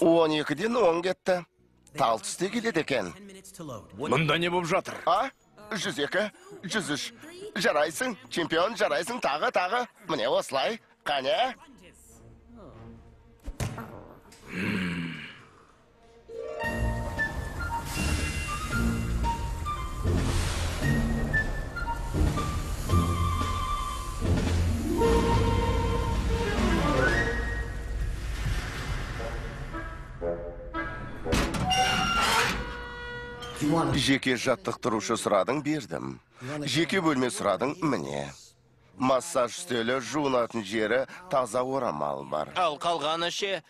12-ден 10 кетті. Тал түсте келеді екен. Мұнда не болып жатыр? 102, 103. Жарайсың, чемпион жарайсың, тағы. Міне осылай, қане? Жеке жаттықтырушы сұрадың, бердім. Жеке бөлме сұрадың, міне. Массаж үстелі, жуынатын жері, таза орамал бар. Ал қалғаны ше?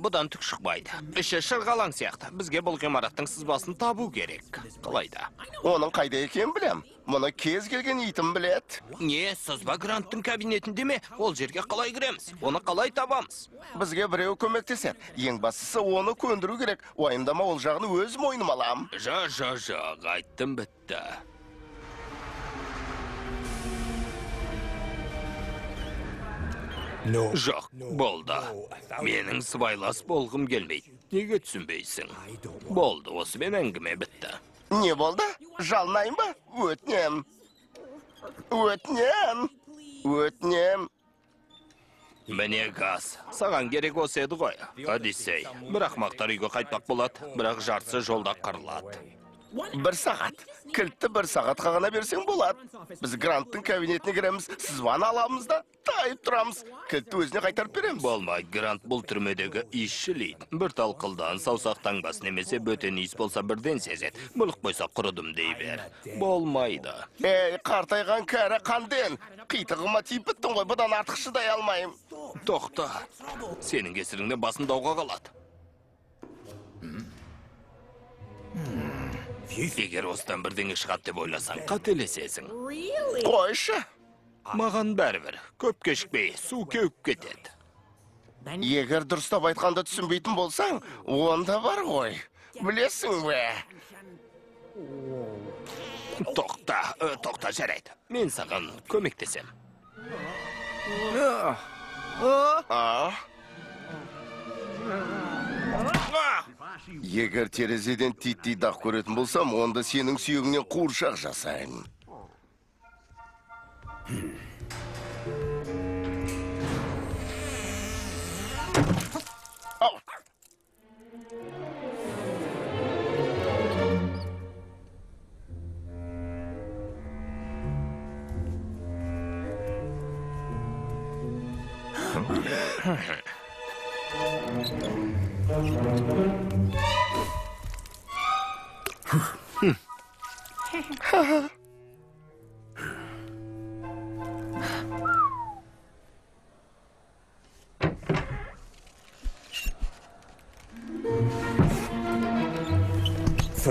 Бұдан түк шықпайды. Іші шырғалаң сияқты. Бізге бұл ғимараттың сызбасын табу керек. Қалайда? Оның қайда екен білем. Мұны кез келген итім білет. Не, сызба Гранттың кабинетінде ме? Ол жерге қалай кіреміз? Оны қалай табамыз? Бізге біреу көмектесер. Ең бастысы оны көндіру керек. Уайымдама, ол жағын өз мойныма алам. Айттым бітті. Жоқ, болды. Менің сыбайлас болғым келмейді. Неге түсінбейсің? Болды, осымен әңгіме бітті. Не болды? Жалынайын ба? Өтінем. Міне газ. Саған керек осы еді ғой. Одиссей. Бір ақмақтар үйге қайтпақ болады, бірақ жартысы жолда қырылады. 1 сағат. Кілтті 1 сағатқа ғана берсең болады. Біз Гранттың кабинетіне кіреміз, сызбаны аламыз да, тайып тұрамыз. Кілтті өзіне қайтарып береміз. Болмайды, Грант бұл түрмедегі исшілейді. Бір талқылдан саусақ таңбасы немесе бөтен иіс болса бірден сезеді. Мүлік қойса құрыдым дей бер. Болмайды. Ей, қартайған кәрі қанден. Қитығыма тиіп біттің ғой, бұдан артық шыдай алмайым. Тоқта. Сенің кесіріңде басын дауға қалады. Егер осыдан бірдеңе шығады деп ойласаң, қателесесің. Қойшы. Маған бәрібір. Көп кешікпей, су кеуіп кетеді. Егер дұрыстап айтқанды түсінбейтін болсаң, онда бар ғой. Білесің бе? Тоқта, жарайды. Мен саған көмектесем. Егер терезеден титтей-дақ көретін болсам, онда сенің сүйегіңнен қуыршақ жасайын.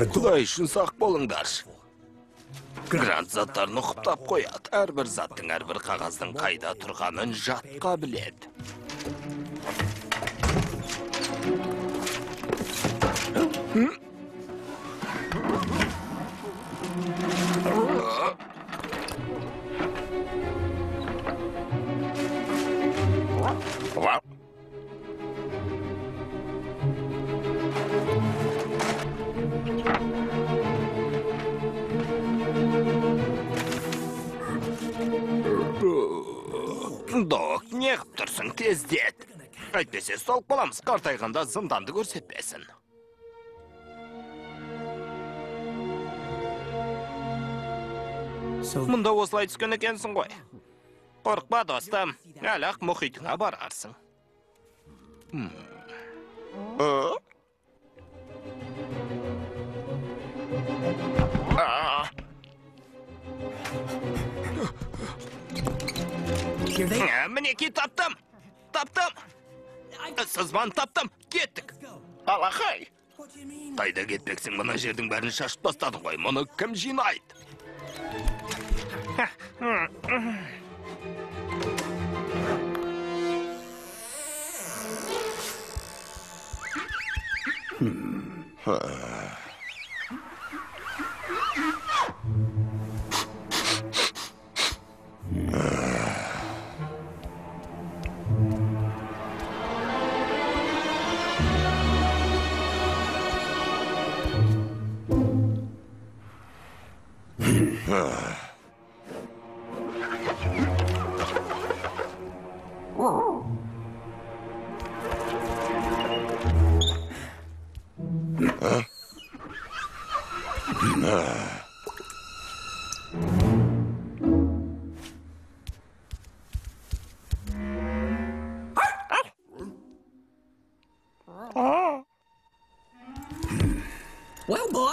Құдай үшін сақ болыңдаршы. Грант заттарын ұқыптап қояды. Әрбір заттың, әрбір қағаздың қайда тұрғанын жатқа біледі. Док, неғып тұрсың, тездет. Әйтпесе столып боламыз, қартайғанда зынданды көрсетпесін. Мұнда осылай түскен екенсің ғой. Қорықпа, достым. Әлі-ақ мұхитыңа барарсың. Мінеки, таптым! Таптым! Сызбаны таптым! Кеттік! Алақай! Қайда кетпексің, мұна жердің бәрін шашып тастадың ғой. Мұны кім жинайды?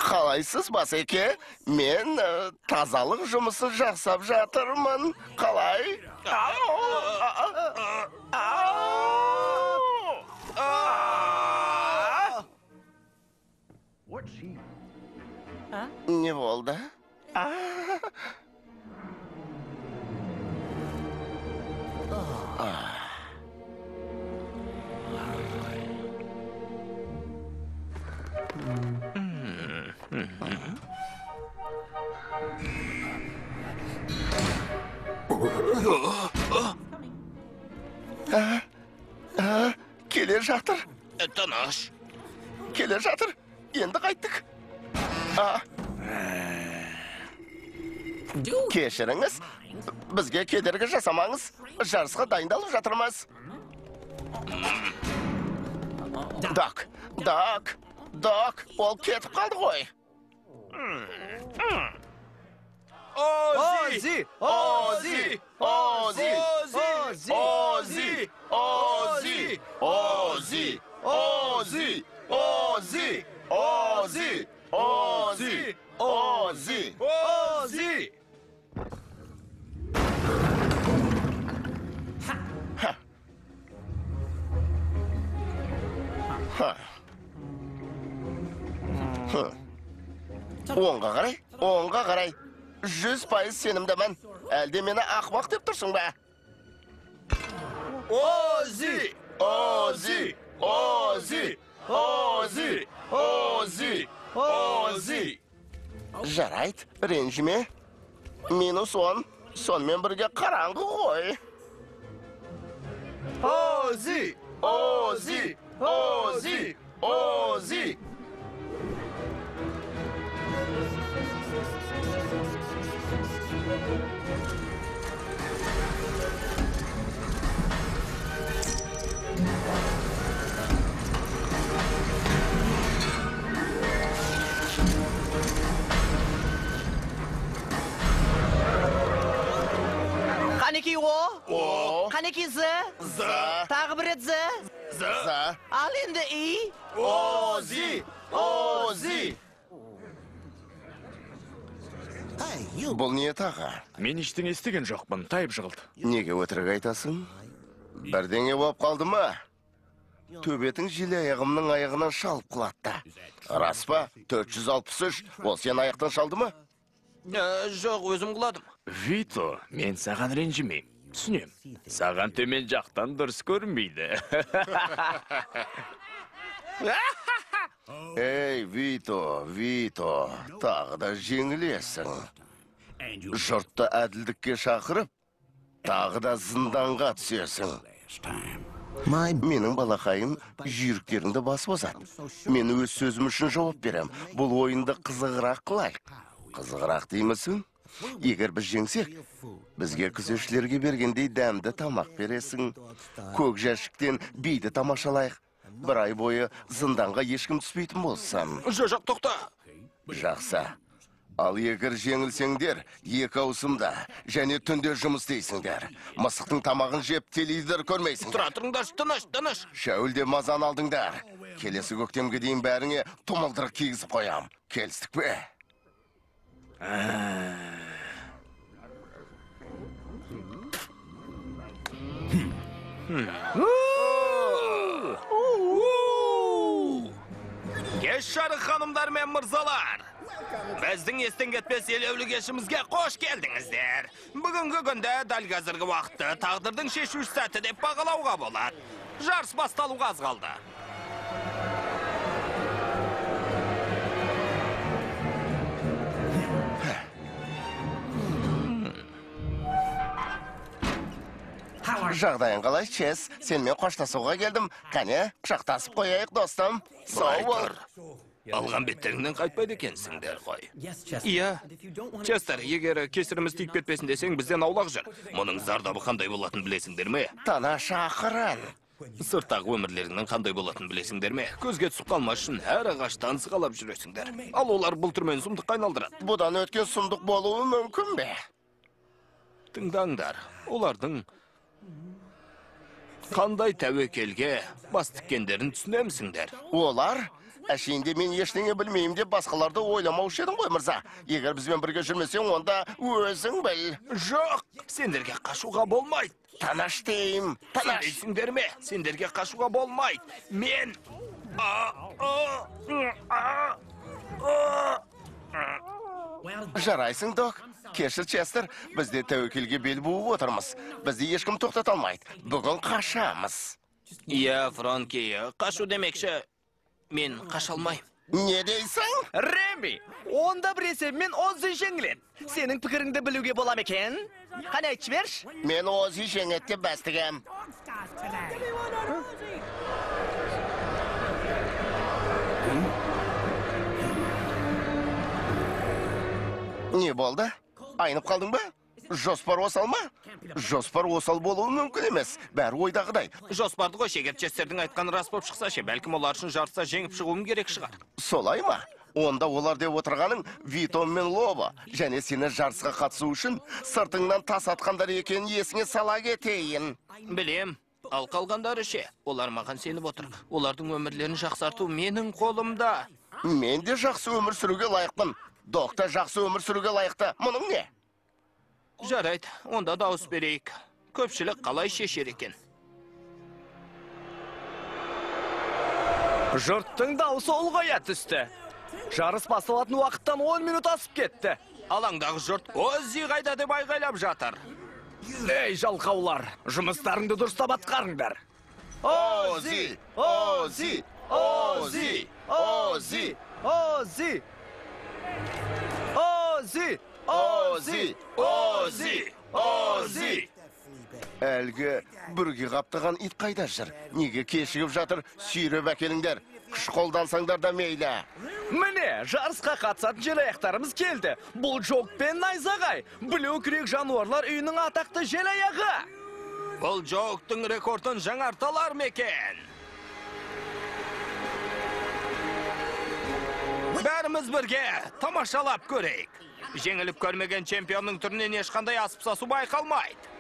Қалайсыз, Басеке? Мен тазалық жұмысын жасап жатырмын. Қалай? Не болды? Келе жатыр. Тыныш. Келе жатыр. Енді қайттық. Кешіріңіз. Бізге кедергі жасамаңыз. Жарысқа дайындалып жатырмыз. Док, ол кетіп қалды ғой. Ози! Ози! Ози! Ози! Ози! Ozi! Ozi! Ozi! Ozi! Ozi! Ozi! Ozi! Оңға қарай. 100% сенімдімін. Әлде мені ақымақ деп тұрсың ба? Ozi! Ozi! Ozi! Ozi! Ozi! Ozi! Жарайды, ренжіме. -10. Сонымен бірге қараңғы ғой. Ozi! Ozi! Ozi! Ozi! Қанеки о? О. Қанеки з? З. Тағы бір рет з? За. Ал енді и? Ozi! Ozi! Бұл не тағы? Мен ештеңе естіген жоқпын, тайып жығылды. Неге өтірік айтасың? Бірдеңе болып қалды ма? Төбетің желі аяғымның аяғынан шалып құлатты. Рас па? 463. Ол сен аяқтан шалды ма? Жоқ, өзім құладым. Вито, мен саған ренжімеймін. Түсінем. Саған төмен жақтан дұрыс көрінбейді. Ей, Вито, тағы да жеңілесің. Жұртты әділдікке шақырып, тағы да зынданға түсесің. Менің балақайым жүйріктеріңді басып озады. Мен өз сөзім үшін жауап берем. Бұл ойынды қызығырақ қылайық. Қызығырақ деймісің? Егер біз жеңсек, бізге күзетшілерге бергендей дәмді тамақ бересің. Көк жәшіктен биді тамашалайық. Бір ай бойы зынданға ешкім түспейтін болсам. Жоқ, тоқта. Жақсы. Ал егер жеңілсеңдер, екі ауысымда және түнде жұмыс істейсіңдер. Мысықтың тамағын жеп телевизор көрмейсіңдер. Тұра тұрыңдар, тыныш. Шәуілде мазан алдыңдар. Келесі көктемге дейін бәріңе тұмылдырық кигізіп қоям. Келістік пе? Кеш жарық ханымдар мен мырзалар. Біздің естен кетпес елеулі кешімізге қош келдіңіздер. Бүгінгі күнде дәл қазіргі уақытты тағдырдың шешуші сәті деп бағалауға болады. Жарыс басталуға аз қалды. Жағдайың қалай, Чес? Сенмен қоштасуға келдім. Қане, құшақтасып қояйық, достым. Сау бол. Алған беттеріңнен қайтпайды екенсіңдер ғой. Иә, Честер, егер кесіріміз тиіп кетпесін десең, бізден аулақ жүр. Мұның зардабы қандай болатын білесіңдер ме? Тана шақырын. Сырттағы өмірлеріңнің қандай болатын білесіңдер ме? Көзге түсіп қалмас үшін әр ағаштан сығалап жүресіңдер. Ал олар бұлтырмен сұмдыққа айналдырады. Бұдан өткен сұмдық болуы мүмкін бе? Тыңдаңдар, олардың қандай тәуекелге бас тіккендерін түсінемісіңдер? Олар? Әшейінде мен ештеңе білмеймін деп басқаларды ойламаушы едің ғой, мырза. Егер бізбен бірге жүрмесең, онда өзің біл. Жоқ, сендерге қашуға болмайды. Танаш дейім, танаш. Сендерсіңдер ме? Сендерге қашуға болмайды. Мен... Жарайсың, док. Кешір, Честер, бізде тәуекелге бел буып отырмыз. Бізді ешкім тоқтата алмайды. Бүгін қашамыз. Иә, Фронки, қашу демекші, мен қаша алмайым. Не дейсің? Реми, онда бір есебімен Ози жеңіледі. Сенің пікіріңді білуге болам екен? Қане айтшы берш? Мен Ози жеңеді деп бәстігем. Не болды? Айнып қалдың ба? Жоспар осал ма? Жоспар осал болуы мүмкін емес. Бәрі ойдағыдай. Жоспарды ғой, егер Честердің айтқаны рас болып шықса ше, бәлкім олар үшін жарыста жеңіп шығуым керек шығар. Солай ма? Онда олар деп отырғаның Витон мен Лоба. Және сені жарысқа қатысу үшін сыртыңнан тас атқандар екенін есіңе сала кетейін. Білем. Ал қалғандары ше, олар маған сеніп отыр. Олардың өмірлерін жақсарту менің қолымда. Мен де жақсы өмір сүруге лайықпын. Доқта жақсы өмір сүруге лайықты. Мұның не? Жарайды, онда дауыс берейік. Көпшілік қалай шешер екен? Жұрттың дауысы ұлғая түсті. Жарыс басталатын уақыттан 10 минут асып кетті. Алаңдағы жұрт Ози қайда деп айғайлап жатыр. Ей, жалқаулар, жұмыстарыңды дұрыстап атқарыңдар. Ози! Ози! Ози! Ози! Ози! Ози! Ози! Ози! Ози! Әлгі бүрге қаптаған ит қайда жүр? Неге кешігіп жатыр? Сүйреп әкеліңдер. Күш қолдансаңдар да мейлі. Міне, жарысқа қатысатын желаяқтарымыз келді. Бұл Джок пен Найзағай, Білу күрек жануарлар үйінің атақты желаяғы. Бұл Джоктың рекордын жаңарталар мекен. Бәріміз бірге тамашалап көрейік. Жеңіліп көрмеген чемпионның түрінен ешқандай асып-сасу байқалмайды.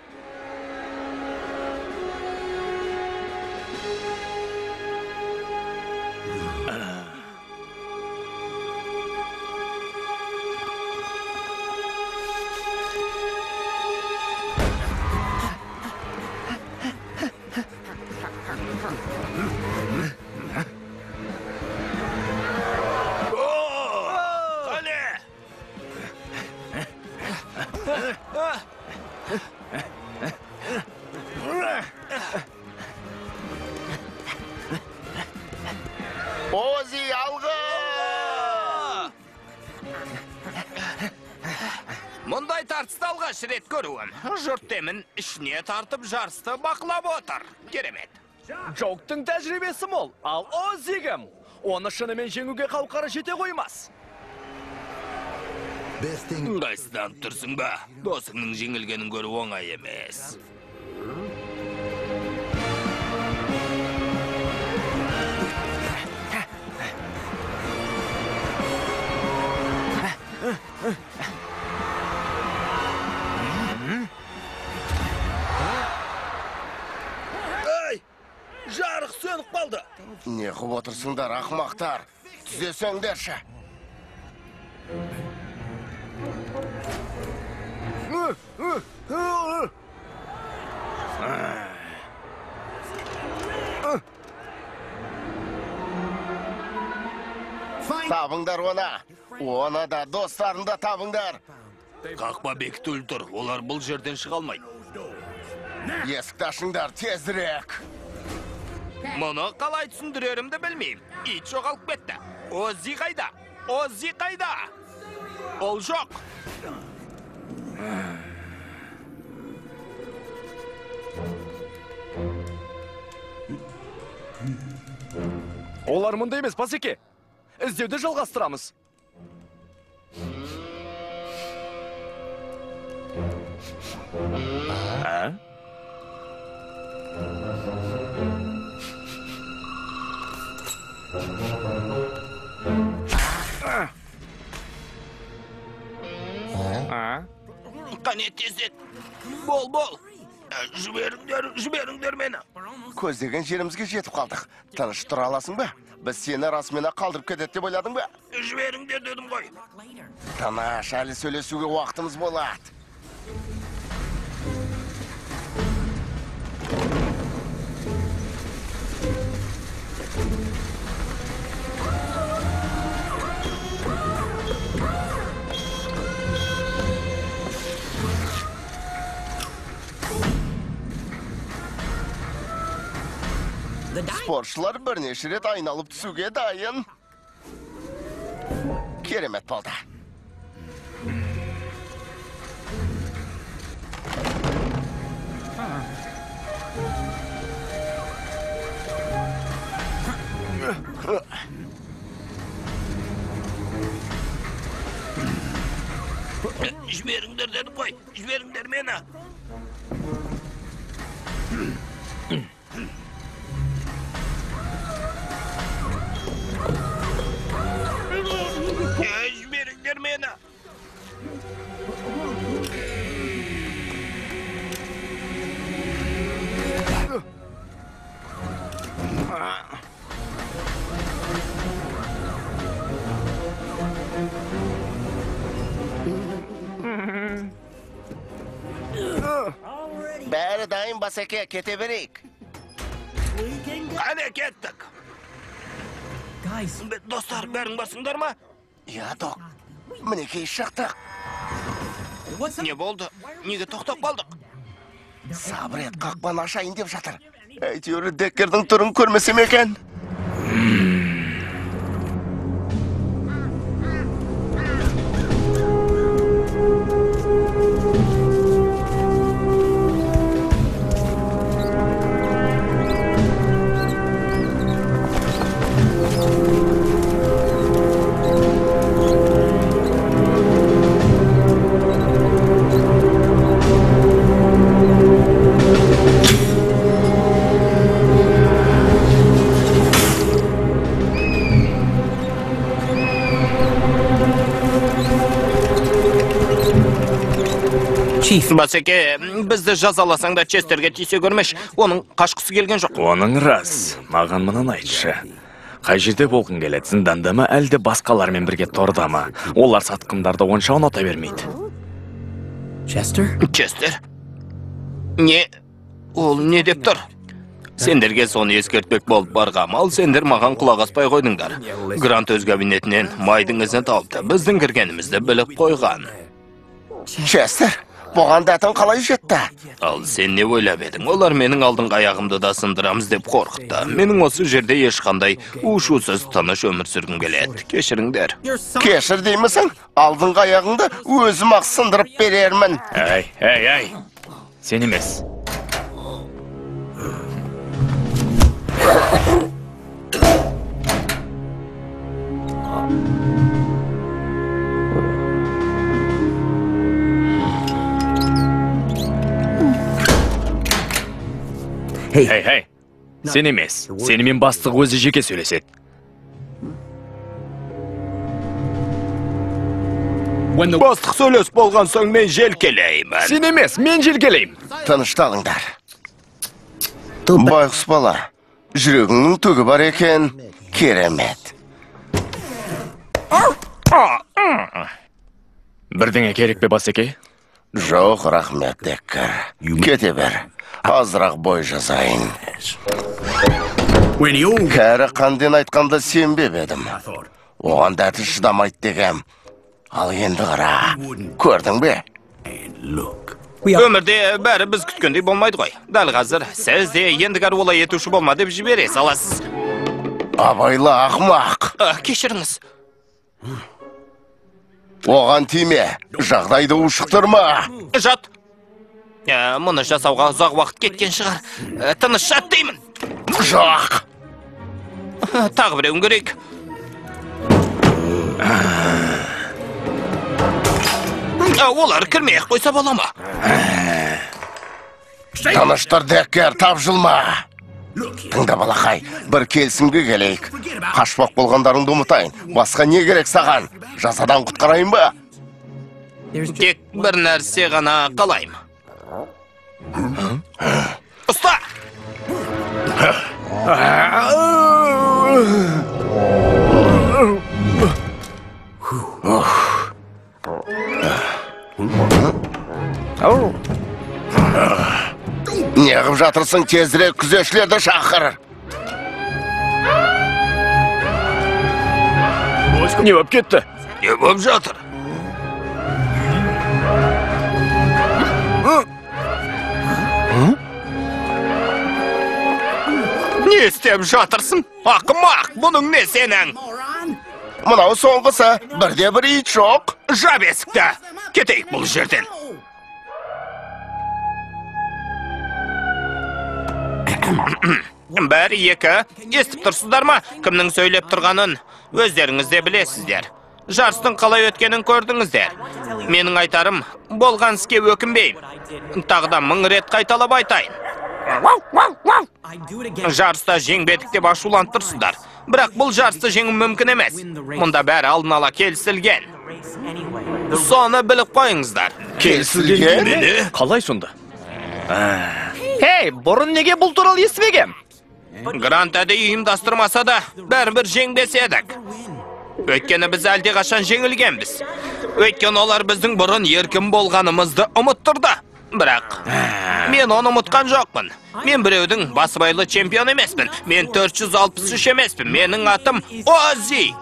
Ози, алға! Мұндай тартысты алғаш рет көруім. Жұрт демін ішіне тартып жарысты бақылап отыр. Керемет. Джоктың тәжірибесі мол, ал Озигім. Оны шынымен жеңуге қауқары жете қоймас. Қайсыдан тұрсың ба? Досыңның жеңілгенін көру оңай емес. Не қып отырсыңдар, ақмақтар? Түзесеңдерші. Табыңдар оны. Оны да, достарын да табыңдар. Қақпа бекітулі тұр, олар бұл жерден шыға алмайды. Есікті ашыңдар, тезірек. Мұны қалай түсіндірерімді білмеймін. Ит жоғалып кетті. Оззи қайда? Оззи қайда? Ол жоқ. Олар мұнда емес, Басеке. Іздеуді жалғастырамыз. Қане тездет. Бол. Жіберіңдер мені. Көздеген жерімізге жетіп қалдық. Тыныш тұра аласың ба? Біз сені расмена қалдырып кетеді деп ойладың ба? Жіберіңдер дедім ғой. Тыныш, әлі сөйлесуге уақытымыз болады. Спортшылар бірнеше рет айналып түсуге дайын. Керемет болды. Жіберіңдер дедім ғой. Жіберіңдер мені. Жіберіңдер мені. Бәрі дайын, Басеке, кете берейік. Қане кеттік. Достар, бәрің басыңдар ма? Я, док. Мінекей шықтық. Не болды? Неге тоқтап қалдық? Сабыр ет, қақпаны ашайын деп жатыр. Әйтеуір Деккердің түрін көрмесем екен. Басеке, бізді жазаласаң да Честерге тисе көрмеш. Оның қашқысы келген жоқ. Оның рас. Маған мұнын айтшы. Қай жерде болғың келеді, зынданда ма, әлде басқалармен бірге торда ма? Олар сатқындарды онша ұната бермейді. Честер? Не? Ол не деп тұр? Сендерге соны ескертпек болып барғам, ал сендер маған құлақ аспай қойдыңдар. Грант өз кабинетінен майдың ізін тауыпты. Біздің кіргенімізді біліп қойған. Честер, бұған дәтің қалай жетті? Ал сен не ойлап едің? Олар менің алдыңғы аяғымды да сындырамыз деп қорқытты. Менің осы жерде ешқандай ушусыз тыныш өмір сүргім келеді. Кешіріңдер. Кешір деймісің? Алдыңғы аяғыңды өзім ақ сындырып берермін. Әй. Сен емес. Hey. Сен емес. Сенімен бастық өзі жеке сөйлеседі. Бастық сөйлес болған соң мен желкелеймін. Сен емес, мен желкелеймін. Тынышталыңдар. Байғұс бала, Жүрегіңнің түгі бар екен, керемет. Бірдеңе керек пе, Басеке? Жоқ, рахмет, Деккер. Кете бер, азырақ бой жазайын. Кәрі қанден айтқанда сенбеп едім. Оған дәті шыдамайды дегем. Ал енді қара, көрдің бе? Өмірде бәрі біз күткендей болмайды ғой. Дәл қазір сіз де ендігәрі олай етуші болма деп жібере саласыз. Абайлы ақмақ. Кешіріңіз. Оған тиме, жағдайды ушықтырма. Жат. Мұны жасауға ұзақ уақыт кеткен шығар. Тыныш жат деймін. Жоқ. Тағы біреуін керек. Олар кірмей-ақ қойса бола ма? Таныштыр, Деккер, тапжылма. Тыңда, балақай, бір келісімге келейік. Қашпақ болғандарыңды ұмытайын. Басқа не керек саған? Жазадан құтқарайын ба? Тек бір нәрсе ғана қалайым. Ұста! Неғып жатырсың, тезірек күзетшілерді шақыр. Не болып кетті? Не болып жатыр? Не істеп жатырсың? Ақымақ, бұның не сенің? Мынау соңғысы, бірде бір ит жоқ. Жап есікті. Кетейік бұл жерден. Бәрі екі. Естіп тұрсыздар ма? Кімнің сөйлеп тұрғанын? Өздеріңіз де білесіздер. Жарыстың қалай өткенін көрдіңіздер. Менің айтарым, болған іске өкінбеймін. Тағда 1000 рет қайталап айтайын. Жарыста жеңбедік деп ашуланып тұрсыздар. Бірақ бұл жарысты жеңу мүмкін емес. Мұнда бәрі алдын ала келісілген. Соны біліп қойыңыздар. Келісілген? Қалай сонда? Хей, бұрын неге бұл туралы естімегем? Грант әдей ұйымдастырмаса да, бәрібір жеңбес едік. Өйткені біз әлде қашан жеңілгенбіз. Өйткені олар біздің бұрын еркін болғанымызды ұмыттырды. Бірақ мен оны ұмытқан жоқпын. Мен біреудің басыбайлы чемпион емеспін. Мен 463 емеспін. Менің атым Ози.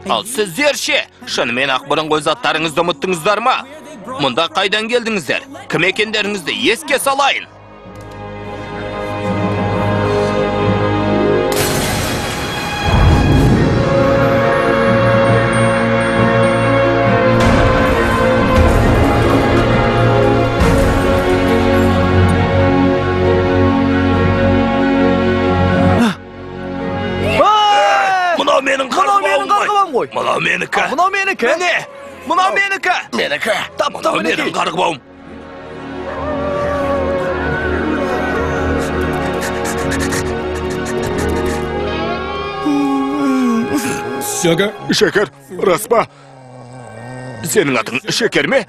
Ал сіздер ше, шынымен ақ бұрынғы заттарыңызды ұмыттыңыздар ма? Мұнда қайдан келдіңіздер? Кім екендеріңізді еске салайын. Мұнау менікі. Мұнау менікі. Міне, мұнау менікі. Менікі. Мұнау менің қарғыбауым. Шекер, рас па? Сенің атың Шекер ме?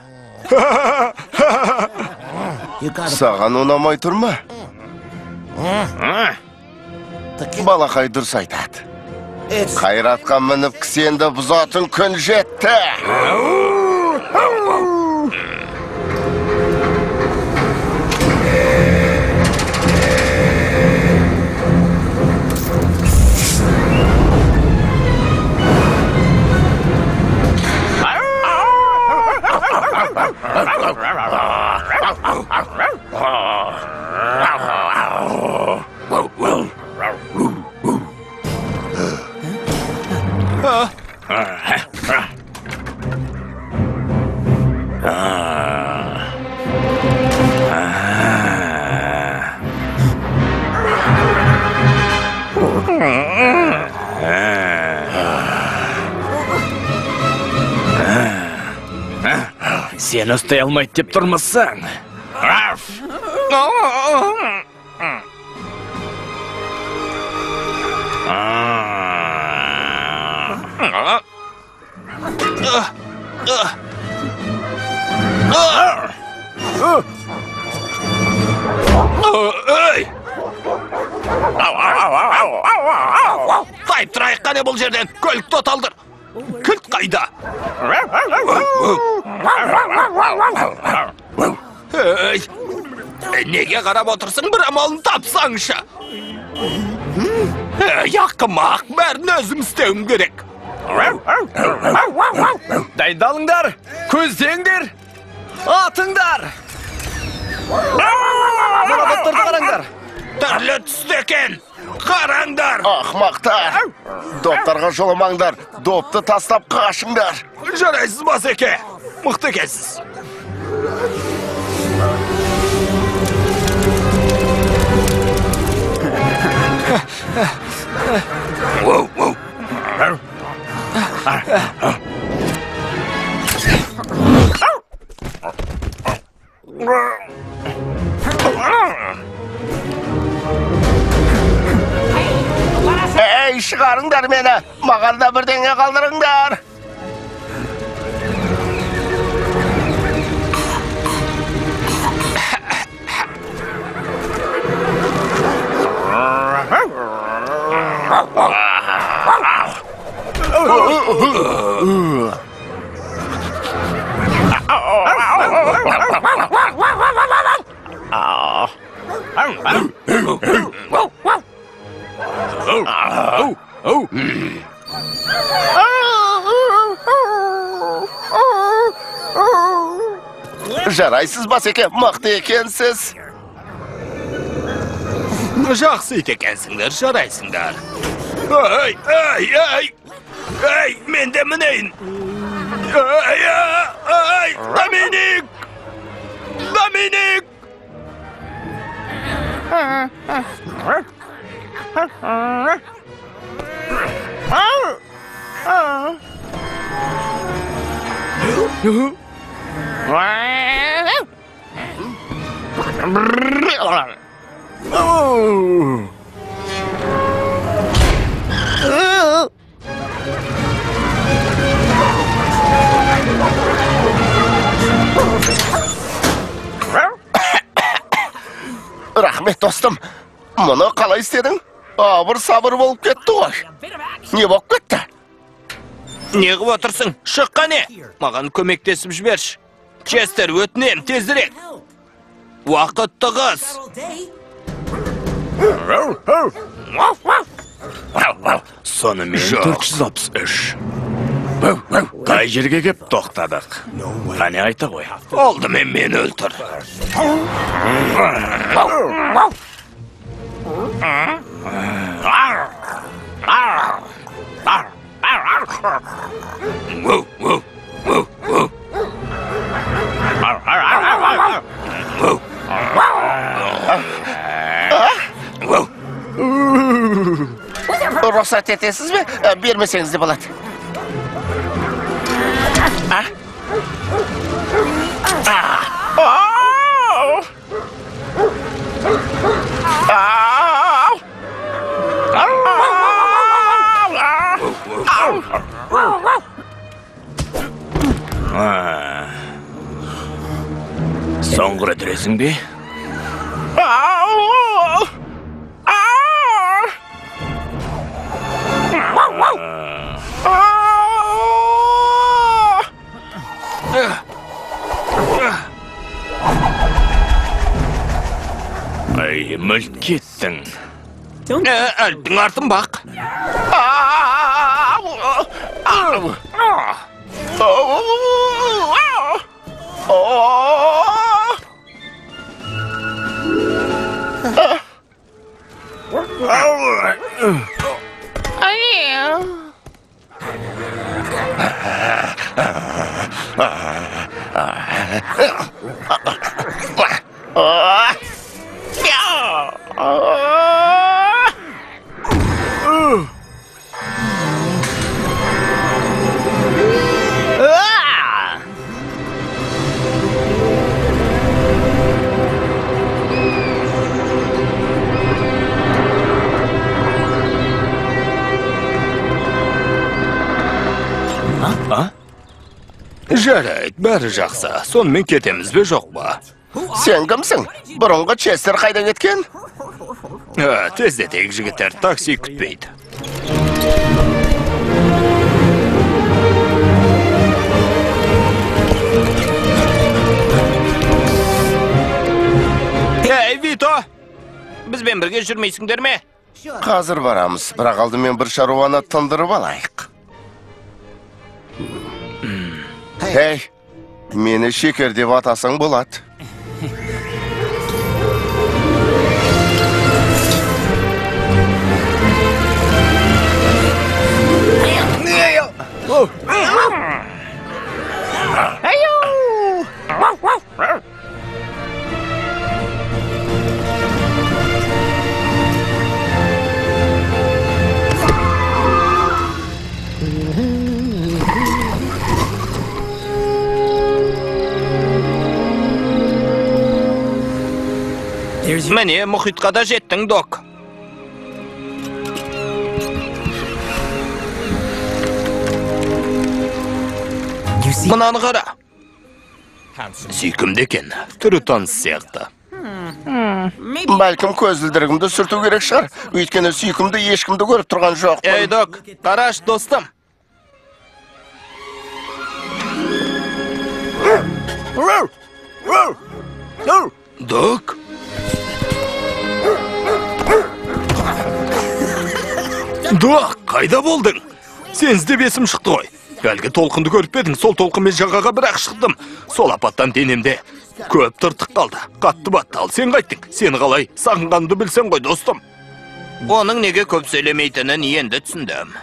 Саған ұнамай тұрма? Балақай дұрыс айтады. Қайратқа мініп кісенді бұзатын күн жетті. Сен ұстай алмайды деп тұрмысың. Эй! қане бұл жерден, көлікті оталдыр. Кілт қайда? Неге қарап отырсың, бір амалын тапсаңшы? Ақымақ, бәрін өзім істеуім керек. Дайындалыңдар, көздеңдер, атыңдар. Маработтарды қараңдар. Түрлі түсті екен, қараңдар. Ақмақтар! Доптарға жоламаңдар, допты тастап қашыңдар. Жарайсыз Басеке, мықты екенсіз. Ей, шығарыңдар мені, маған да бірдеңе қалдырыңдар. Жарайсыз Басеке, мықты екенсіз. Жақсы ит екенсіңдер, жарайсыңдар. Эй, мен де мінейін. Доминик! Рахмет, достым. Мұны қалай істедің? Абыр сабыр болып кетті ғой. Не болып кетті? Не қып отырсың? Шық қане. Маған көмектесіп жіберші. Честер, өтінем, тезірек. Уақыт тығыз. Сонымен 463. Қай жерге кеп тоқтадық? Қане айта қой. Алдымен мен өлтір. Рұқсат етесіз бе? Бермесеңіз де болады. Соңғы рет іресің бе? Ай, мүлт кеттің. Әліптің артын бақ. Жарайды, бәрі жақсы. Сонымен кетеміз бе, жоқ ба? Сен кімсің? Бұрынғы Честер қайда кеткен? Тездетейік, жігіттер, такси күтпейді. жүрмейсіңдер ме? Қазір барамыз, бірақ алдымен бір шаруаны тындырып алайық. Хей, мені шекер деп атасаң болады. Міне, мұхитқа да жеттің, Док. Мынаны қара. Сүйкімді екен, түрі таныс сияқты. Бәлкім көзілдірігімді сүрту керек шығар. Өйткені сүйкімді ешкімді көріп тұрған жоқ. Ей, Док, қараш, достым. Док? Док, қайда болдың? Сен іздеп есім шықты ғой. Әлгі толқынды көріп бедің, сол толқынмен жағаға бірақ шықтым. Сол апаттан денемде көп тыртық қалды. Қатты батты, ал сен қайттың. Сені қалай сағынғанды білсен ғой, достым. Оның неге көп сөйлемейтінін енді түсіндім.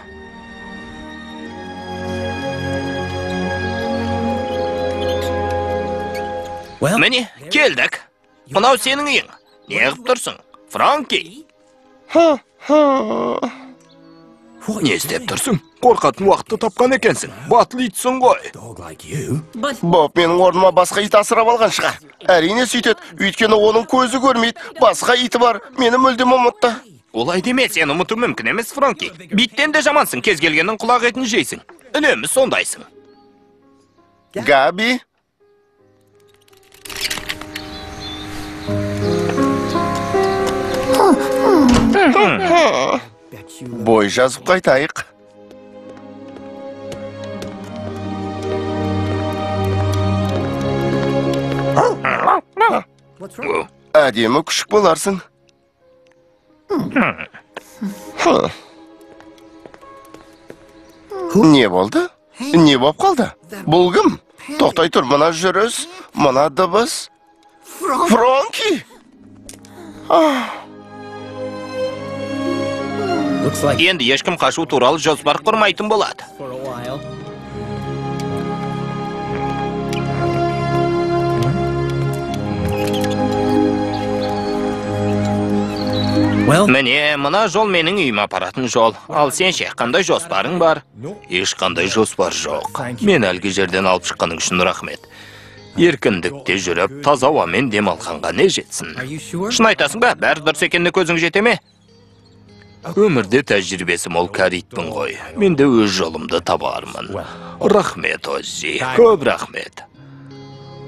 Міне, келдік. Мынау сенің үйің. Не қып тұрсың? Франки? Не істеп тұрсың? Қорқатын уақытты тапқан екенсің. Батыл итсің ғой. Боб менің орныма басқа ит асырап алған шығар. Әрине сөйтеді, өйткені оның көзі көрмейді. Басқа иті бар, мені мүлдем ұмытты. Олай деме, сен ұмыту мүмкін емес, Франки. Биттен де жамансың, кез келгеннің құлақ етін жейсің. Үнемі сондайсың. Габи? Бой жазып қайтайық. Әдемі күшік боларсың. Не болды? Не боп қалды? Бұл кім? Тоқтай тұр, мына жүріс, мына дыбыс. Франки! Енді ешкім қашу туралы жоспар құрмайтын болады. Міне, мына жол менің үйім апаратын жол. Ал сен ше, қандай жоспарың бар? Ешқандай жоспар жоқ. Мен әлгі жерден алып шыққаның үшін рахмет. Еркіндікте жүріп, таза ауамен дем алғанға не жетсін? Шын айтасың ба, бәрі дұрыс екеніне көзің жете ме? Өмірде тәжірибесі мол кәритпін ғой. Мен де өз жолымды табармын. Рахмет, Оззи. Көп рахмет.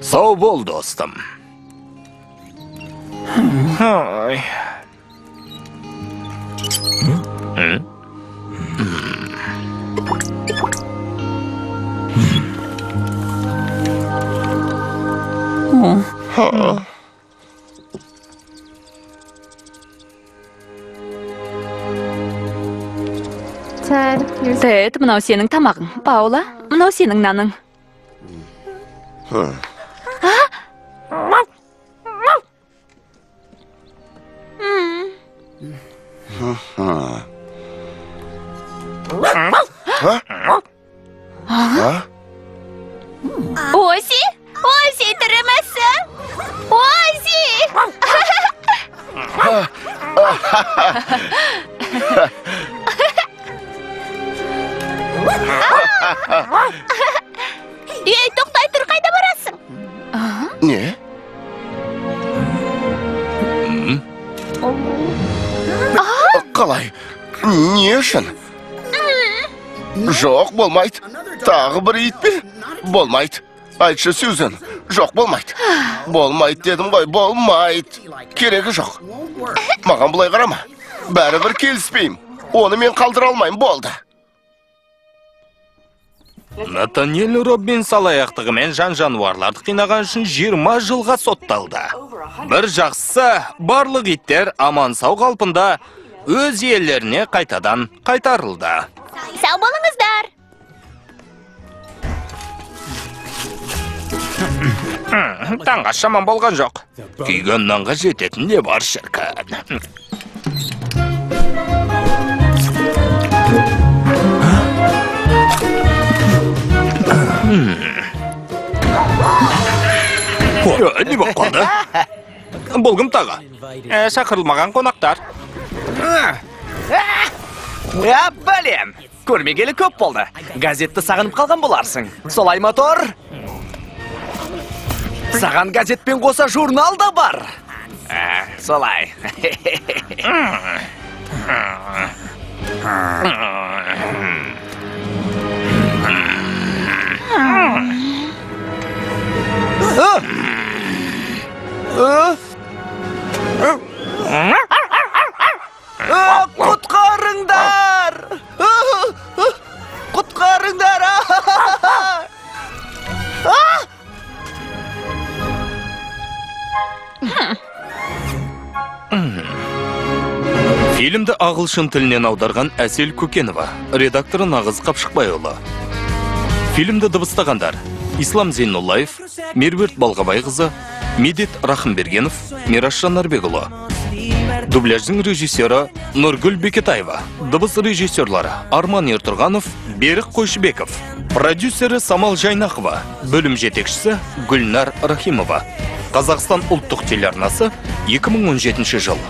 Сау бол, достым. Тед, мынау сенің тамағың. Паула, мынау сенің наның. Оззи? Оззи, тірімісің? Оззи! Ей, тоқтай тұр, қайда барасың? Не? Қалай? Не үшін? Жоқ, болмайды. Тағы бір ит пе? Болмайды. Айтшы, Сюзан. Жоқ, болмайды. Болмайды дедім ғой, болмайды. Керегі жоқ. Маған бұлай қарама. Бәрібір келіспеймін. Оны мен қалдыра алмайым, болды. Натаниэль Роббинс алаяқтығымен жан-жануарларды қинаған үшін 20 жылға сотталды. Бір жақсысы, барлық иттер аман сау қалпында өз иелеріне қайтадан қайтарылды. Сау болыңыздар. Таңға шаман болған жоқ. Күйген нанға жететін не бар шіркін. Не болып қалды? Бұл кім тағы? Шақырылмаған қонақтар. Бәлем! Көрмегелі көп болды. Газетті сағынып қалған боларсың. Солай мотор? Саған газетпен қоса журнал да бар. Солай. Құтқарыңдар! Құтқарыңдар! Фильмді ағылшын тілінен аударған Әсел Көкенова, редакторы Нағыз Қапшықбайұлы. Фильмді дыбыстағандар Ислам Зейнуллаев, Меруерт Балғабайқызы, Медет Рахымбергенов, Мираш Жанарбекұлы. Дубляждың режиссері Нұргүл Бекетаева. Дыбыс режиссерлары Арман Ертұрғанов, Берік Қойшыбеков. Продюсері Самал Жайнақова. Бөлім жетекшісі Гүлнар Рахимова. Қазақстан ұлттық телеарнасы 2017 жыл.